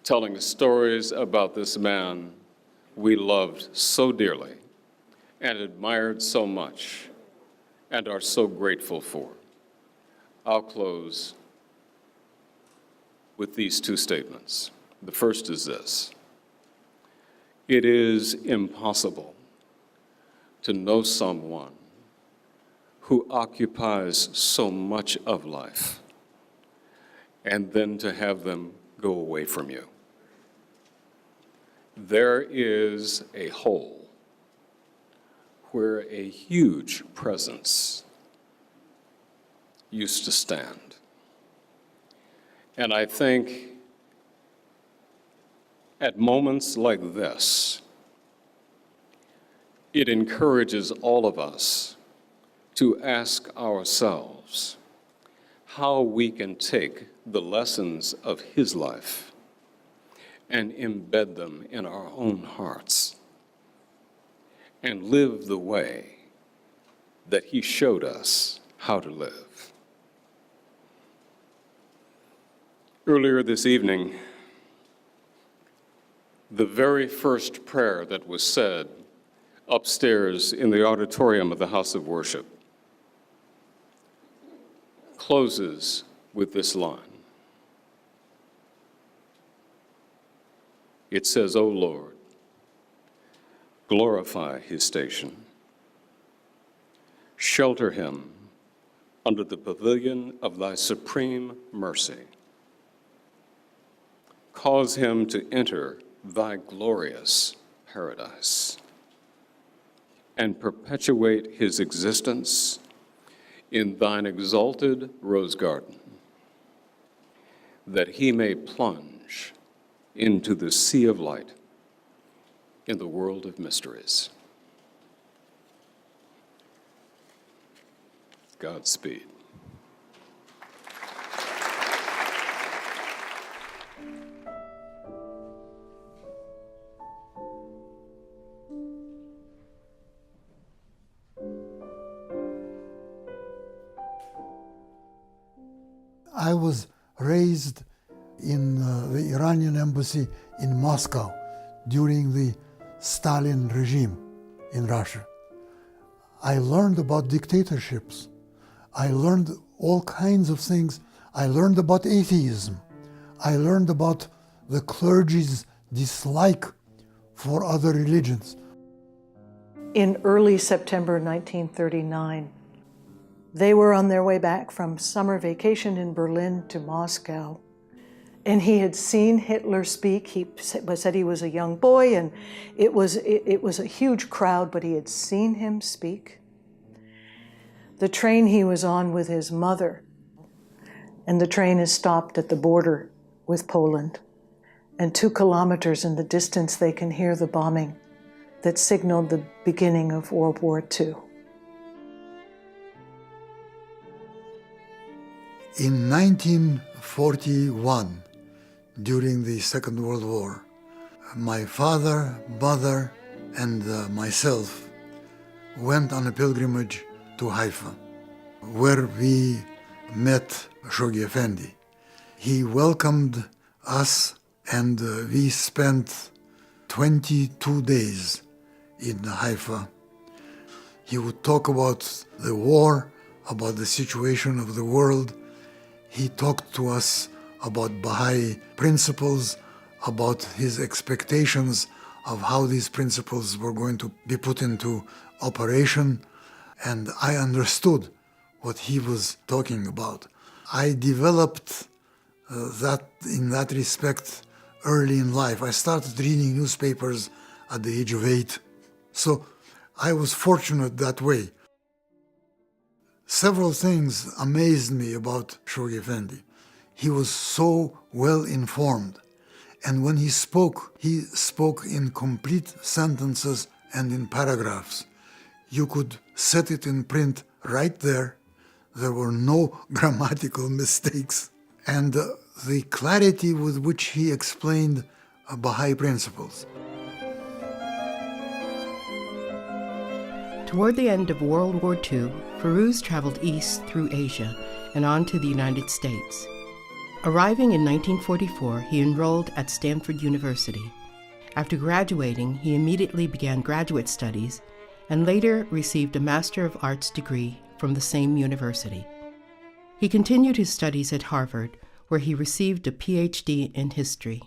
telling stories about this man we loved so dearly and admired so much and are so grateful for. I'll close with these two statements. The first is this: it is impossible to know someone who occupies so much of life and then to have them go away from you. There is a hole where a huge presence used to stand. And I think at moments like this, it encourages all of us to ask ourselves how we can take the lessons of his life and embed them in our own hearts and live the way that he showed us how to live. Earlier this evening, the very first prayer that was said upstairs in the auditorium of the House of Worship closes with this line. It says, O Lord, glorify his station. Shelter him under the pavilion of thy supreme mercy. Cause him to enter thy glorious paradise and perpetuate his existence in thine exalted rose garden, that he may plunge into the sea of light in the world of mysteries. Godspeed. I was raised in the Iranian embassy in Moscow during the Stalin regime in Russia. I learned about dictatorships. I learned all kinds of things. I learned about atheism. I learned about the clergy's dislike for other religions. In early September 1939, they were on their way back from summer vacation in Berlin to Moscow. And he had seen Hitler speak. He said he was a young boy, and it was a huge crowd, but he had seen him speak. The train he was on with his mother, and the train is stopped at the border with Poland. And 2 kilometers in the distance, they can hear the bombing that signaled the beginning of World War II. In 1941, during the Second World War, my father, mother, and myself went on a pilgrimage to Haifa, where we met Shoghi Effendi. He welcomed us, and we spent 22 days in Haifa. He would talk about the war, about the situation of the world. He talked to us about Baha'i principles, about his expectations of how these principles were going to be put into operation, and I understood what he was talking about. I developed that in that respect early in life. I started reading newspapers at the age of 8, so I was fortunate that way. several things amazed me about Shoghi Effendi. He was so well informed, and when he spoke in complete sentences and in paragraphs. You could set it in print right there. There were no grammatical mistakes. And the clarity with which he explained Baha'i principles. Toward the end of World War II, Firuz traveled east through Asia and on to the United States. Arriving in 1944, he enrolled at Stanford University. After graduating, he immediately began graduate studies and later received a Master of Arts degree from the same university. He continued his studies at Harvard, where he received a PhD in history.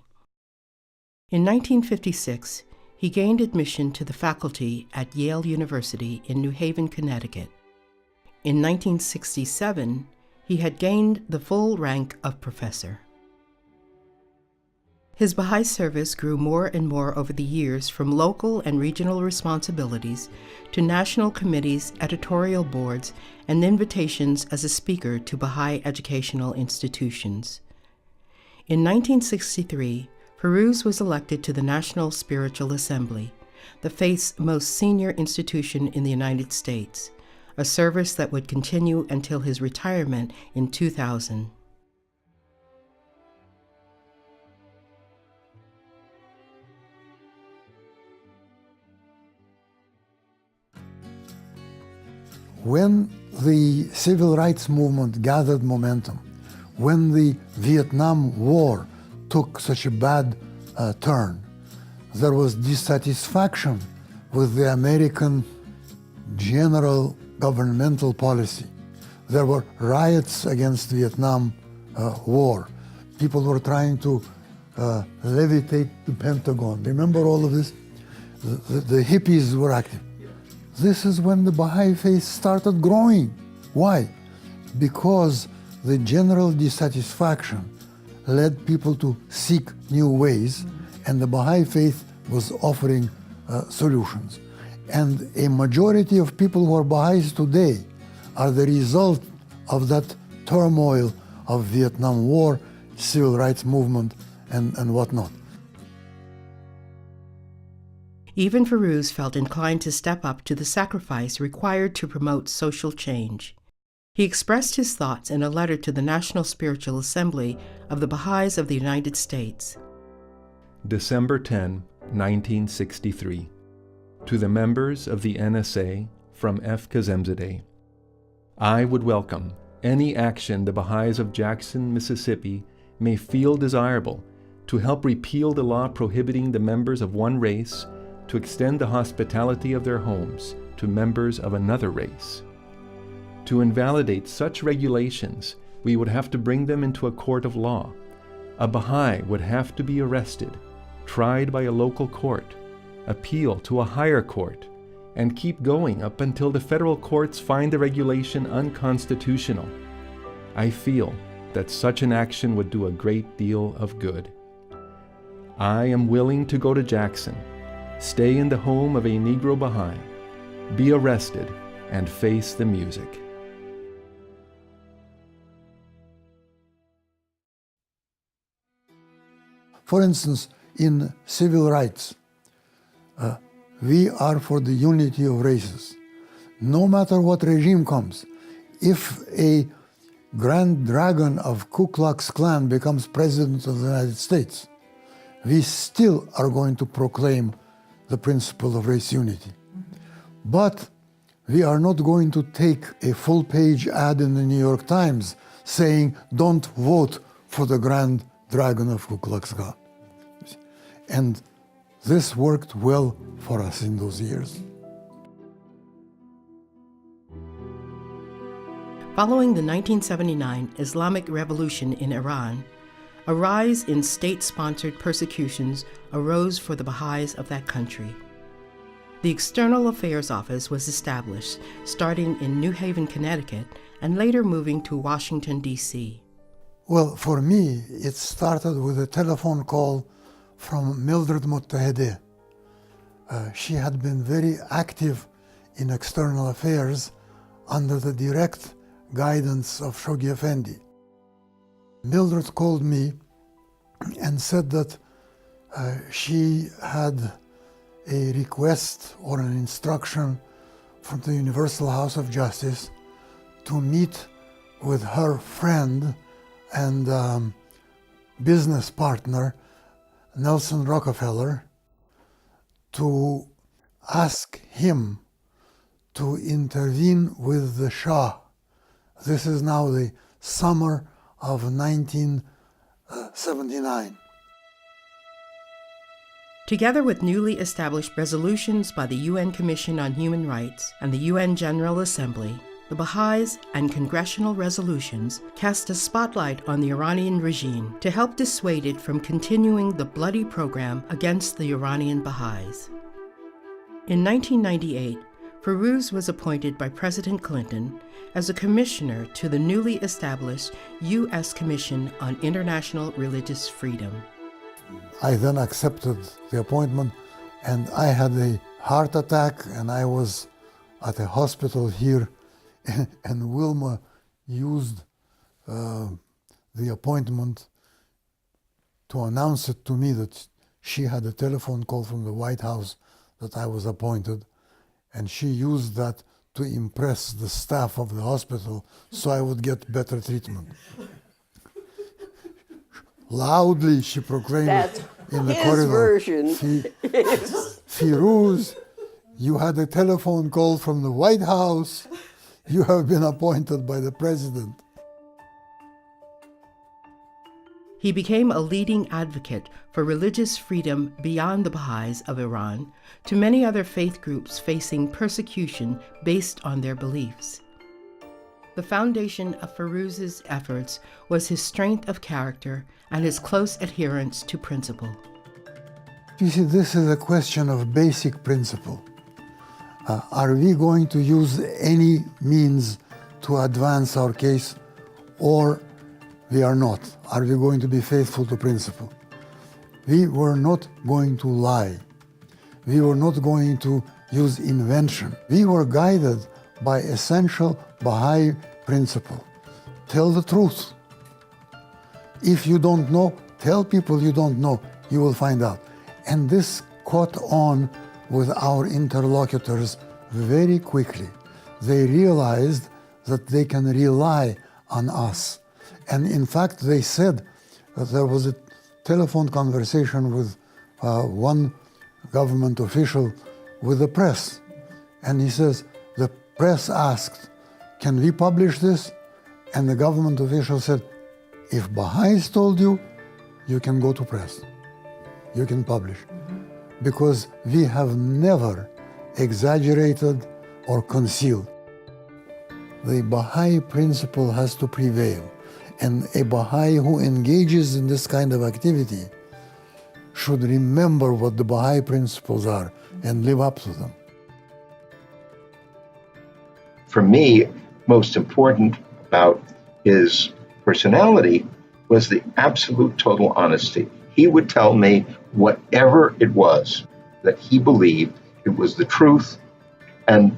In 1956, he gained admission to the faculty at Yale University in New Haven, Connecticut. In 1967, he had gained the full rank of professor. His Baha'i service grew more and more over the years, from local and regional responsibilities to national committees, editorial boards, and invitations as a speaker to Baha'i educational institutions. In 1963, Firuz was elected to the National Spiritual Assembly, the faith's most senior institution in the United States, a service that would continue until his retirement in 2000. When the civil rights movement gathered momentum, when the Vietnam War took such a bad turn, there was dissatisfaction with the American general governmental policy. There were riots against the Vietnam War. People were trying to levitate the Pentagon. Remember all of this? The hippies were active. This is when the Baha'i faith started growing. Why? Because the general dissatisfaction led people to seek new ways, and the Baha'i faith was offering solutions. And a majority of people who are Baha'is today are the result of that turmoil of Vietnam War, civil rights movement, and whatnot. Even Firuz felt inclined to step up to the sacrifice required to promote social change. He expressed his thoughts in a letter to the National Spiritual Assembly of the Baha'is of the United States. December 10, 1963. To the members of the NSA, from F. Kazemzadeh. I would welcome any action the Baha'is of Jackson, Mississippi may feel desirable to help repeal the law prohibiting the members of one race to extend the hospitality of their homes to members of another race. To invalidate such regulations, we would have to bring them into a court of law. A Baha'i would have to be arrested, tried by a local court, appeal to a higher court, and keep going up until the federal courts find the regulation unconstitutional. I feel that such an action would do a great deal of good. I am willing to go to Jackson, stay in the home of a Negro Baha'i, be arrested, and face the music. For instance, in civil rights, we are for the unity of races. No matter what regime comes, if a Grand Dragon of Ku Klux Klan becomes President of the United States, we still are going to proclaim the principle of race unity. But we are not going to take a full-page ad in the New York Times saying, "Don't vote for the Grand Dragon of Ku Klux Klan." And this worked well for us in those years. Following the 1979 Islamic Revolution in Iran, a rise in state-sponsored persecutions arose for the Baha'is of that country. The External Affairs Office was established, starting in New Haven, Connecticut, and later moving to Washington, D.C. Well, for me, it started with a telephone call from Mildred Muttahedeh. She had been very active in external affairs under the direct guidance of Shoghi Effendi. Mildred called me and said that she had a request or an instruction from the Universal House of Justice to meet with her friend and business partner, Nelson Rockefeller, to ask him to intervene with the Shah. This is now the summer of 1979. Together with newly established resolutions by the UN Commission on Human Rights and the UN General Assembly, the Baha'is and congressional resolutions cast a spotlight on the Iranian regime to help dissuade it from continuing the bloody program against the Iranian Baha'is. In 1998, Firuz was appointed by President Clinton as a commissioner to the newly established U.S. Commission on International Religious Freedom. I then accepted the appointment, and I had a heart attack, and I was at a hospital here, and Wilma used the appointment to announce it to me that she had a telephone call from the White House that I was appointed, and she used that to impress the staff of the hospital so I would get better treatment. Loudly she proclaimed it in the corridor. Version. Firuz, you had a telephone call from the White House. You have been appointed by the president. He became a leading advocate for religious freedom beyond the Baha'is of Iran to many other faith groups facing persecution based on their beliefs. The foundation of Firuz's efforts was his strength of character and his close adherence to principle. You see, this is a question of basic principle. Are we going to use any means to advance our case, or we are not? Are we going to be faithful to principle? We were not going to lie. We were not going to use invention. We were guided by essential Baha'i principle. Tell the truth. If you don't know, tell people you don't know. You will find out. And this caught on with our interlocutors very quickly. They realized that they can rely on us. And in fact, they said that there was a telephone conversation with one government official with the press. And he says, the press asked, can we publish this? And the government official said, if Baha'is told you, you can go to press. You can publish. Because we have never exaggerated or concealed. The Baha'i principle has to prevail. And a Baha'i who engages in this kind of activity should remember what the Baha'i principles are and live up to them. For me, most important about his personality was the absolute total honesty. He would tell me whatever it was that he believed, it was the truth, and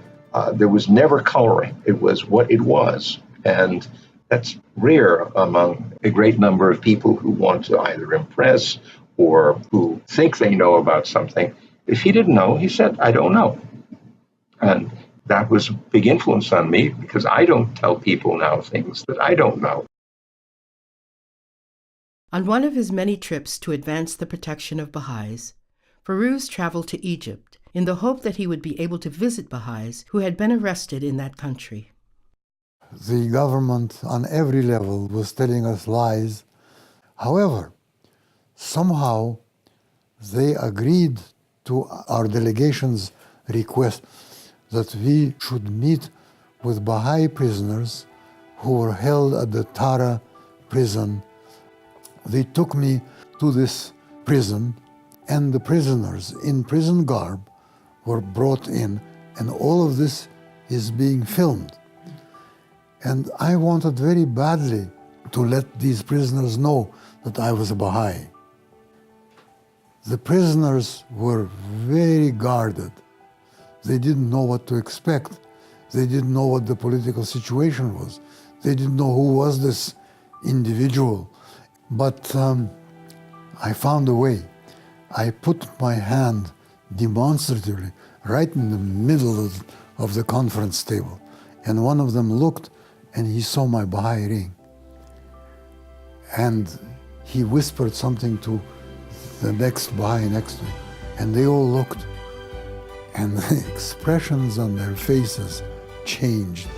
there was never coloring. It was what it was. And that's rare among a great number of people who want to either impress or who think they know about something. If he didn't know, he said, I don't know. And that was a big influence on me because I don't tell people now things that I don't know. On one of his many trips to advance the protection of Baha'is, Firuz traveled to Egypt in the hope that he would be able to visit Baha'is who had been arrested in that country. The government on every level was telling us lies. However, somehow they agreed to our delegation's request that we should meet with Baha'i prisoners who were held at the Tara prison. They took me to this prison, and the prisoners in prison garb were brought in, and all of this is being filmed. And I wanted very badly to let these prisoners know that I was a Baha'i. The prisoners were very guarded. They didn't know what to expect. They didn't know what the political situation was. They didn't know who was this individual. But I found a way. I put my hand demonstratively right in the middle of the conference table. And one of them looked, and he saw my Baha'i ring. And he whispered something to the next Baha'i next to me. And they all looked. And the expressions on their faces changed.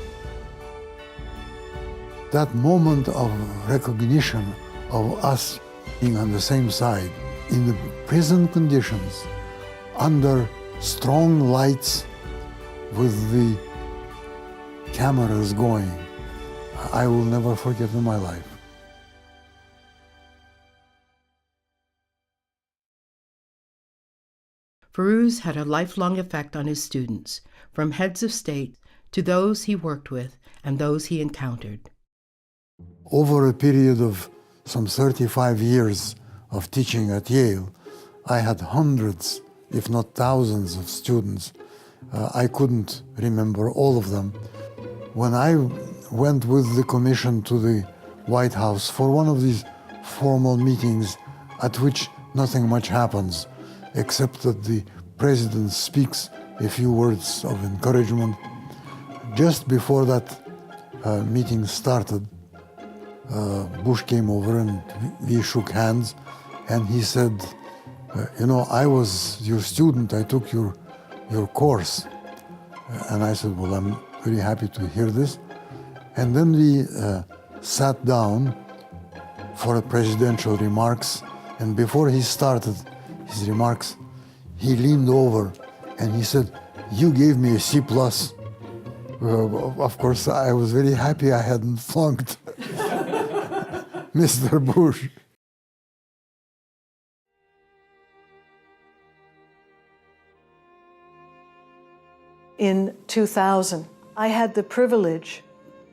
That moment of recognition of us being on the same side, in the prison conditions, under strong lights with the cameras going, I will never forget in my life. Firuz had a lifelong effect on his students, from heads of state to those he worked with and those he encountered. Over a period of some 35 years of teaching at Yale, I had hundreds, if not thousands, of students. I couldn't remember all of them. When I went with the commission to the White House for one of these formal meetings at which nothing much happens, except that the president speaks a few words of encouragement, just before that meeting started, Bush came over and we shook hands, and he said, you know, I was your student, I took your course. And I said, well, I'm very happy to hear this. And then we sat down for a presidential remarks, and before he started his remarks, he leaned over and he said, you gave me a C+. Of course, I was very happy I hadn't flunked Mr. Bush. In 2000, I had the privilege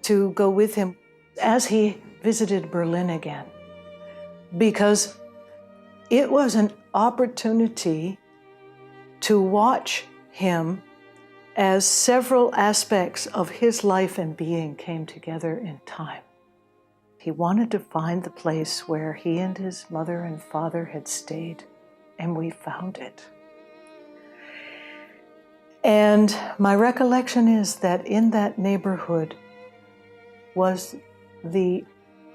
to go with him as he visited Berlin again, because it was an opportunity to watch him as several aspects of his life and being came together in time. He wanted to find the place where he and his mother and father had stayed, and we found it. And my recollection is that in that neighborhood was the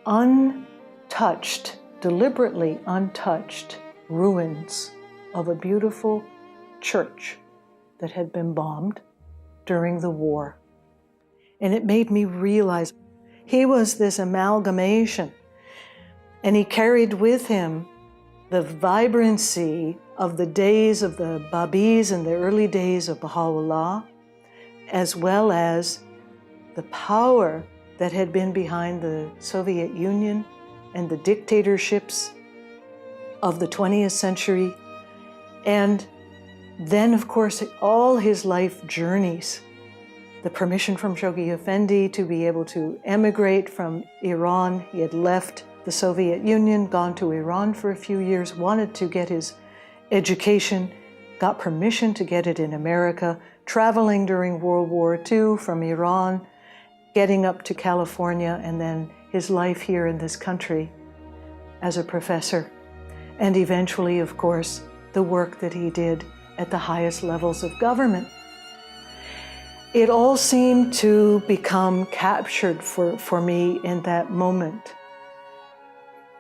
untouched, deliberately untouched ruins of a beautiful church that had been bombed during the war. And it made me realize he was this amalgamation, and he carried with him the vibrancy of the days of the Babis and the early days of Baha'u'llah, as well as the power that had been behind the Soviet Union and the dictatorships of the 20th century. And then, of course, all his life journeys, the permission from Shoghi Effendi to be able to emigrate from Iran. He had left the Soviet Union, gone to Iran for a few years, wanted to get his education, got permission to get it in America, traveling during World War II from Iran, getting up to California, and then his life here in this country as a professor. And eventually, of course, the work that he did at the highest levels of government. It all seemed to become captured for me in that moment,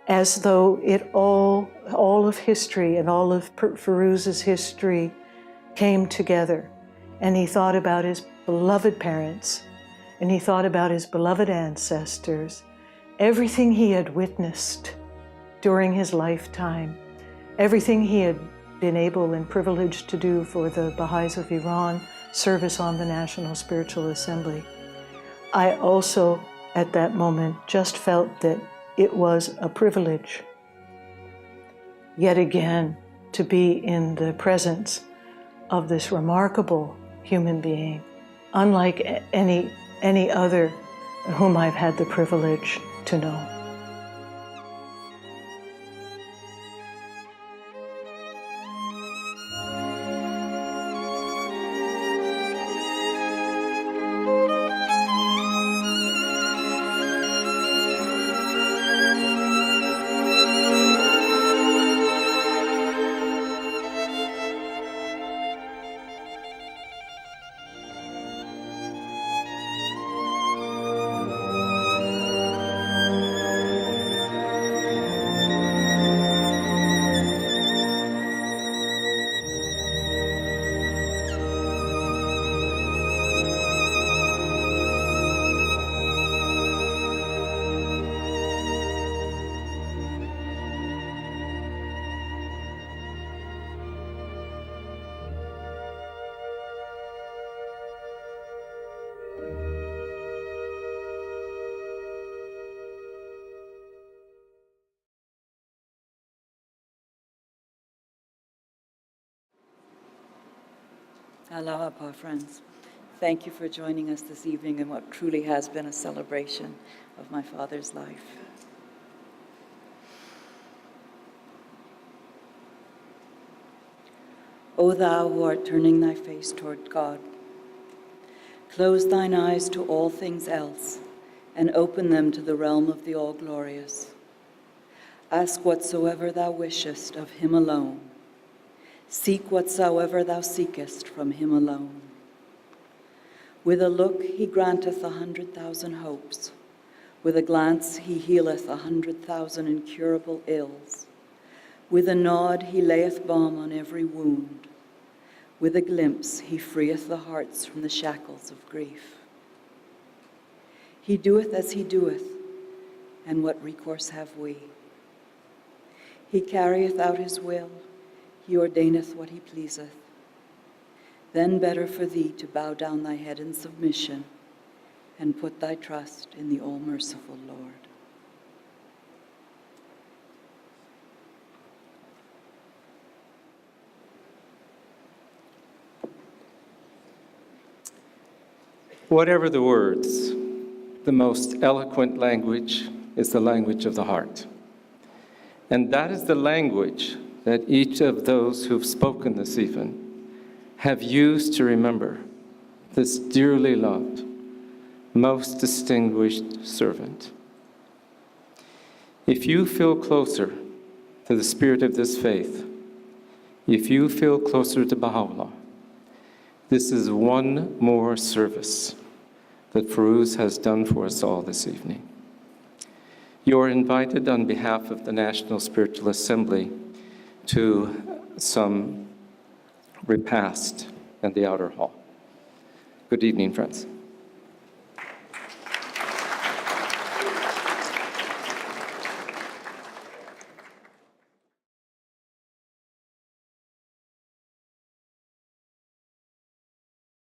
as though it all of history and all of Firuz's history came together. And he thought about his beloved parents, and he thought about his beloved ancestors, everything he had witnessed during his lifetime, everything he had been able and privileged to do for the Baha'is of Iran, service on the National Spiritual Assembly. I also, at that moment, just felt that it was a privilege, yet again, to be in the presence of this remarkable human being, unlike any other whom I've had the privilege to know. Aloha, Pa friends. Thank you for joining us this evening in what truly has been a celebration of my father's life. O thou who art turning thy face toward God, close thine eyes to all things else and open them to the realm of the All-Glorious. Ask whatsoever thou wishest of him alone. Seek whatsoever thou seekest from him alone. With a look he granteth 100,000 hopes. With a glance he healeth 100,000 incurable ills. With a nod he layeth balm on every wound. With a glimpse he freeth the hearts from the shackles of grief. He doeth as he doeth, and what recourse have we? He carrieth out his will, he ordaineth what he pleaseth. Then better for thee to bow down thy head in submission and put thy trust in the all-merciful Lord. Whatever the words, the most eloquent language is the language of the heart. And that is the language that each of those who've spoken this evening have used to remember this dearly loved, most distinguished servant. If you feel closer to the spirit of this faith, if you feel closer to Baha'u'llah, this is one more service that Firuz has done for us all this evening. You are invited on behalf of the National Spiritual Assembly to some repast in the outer hall. Good evening, friends.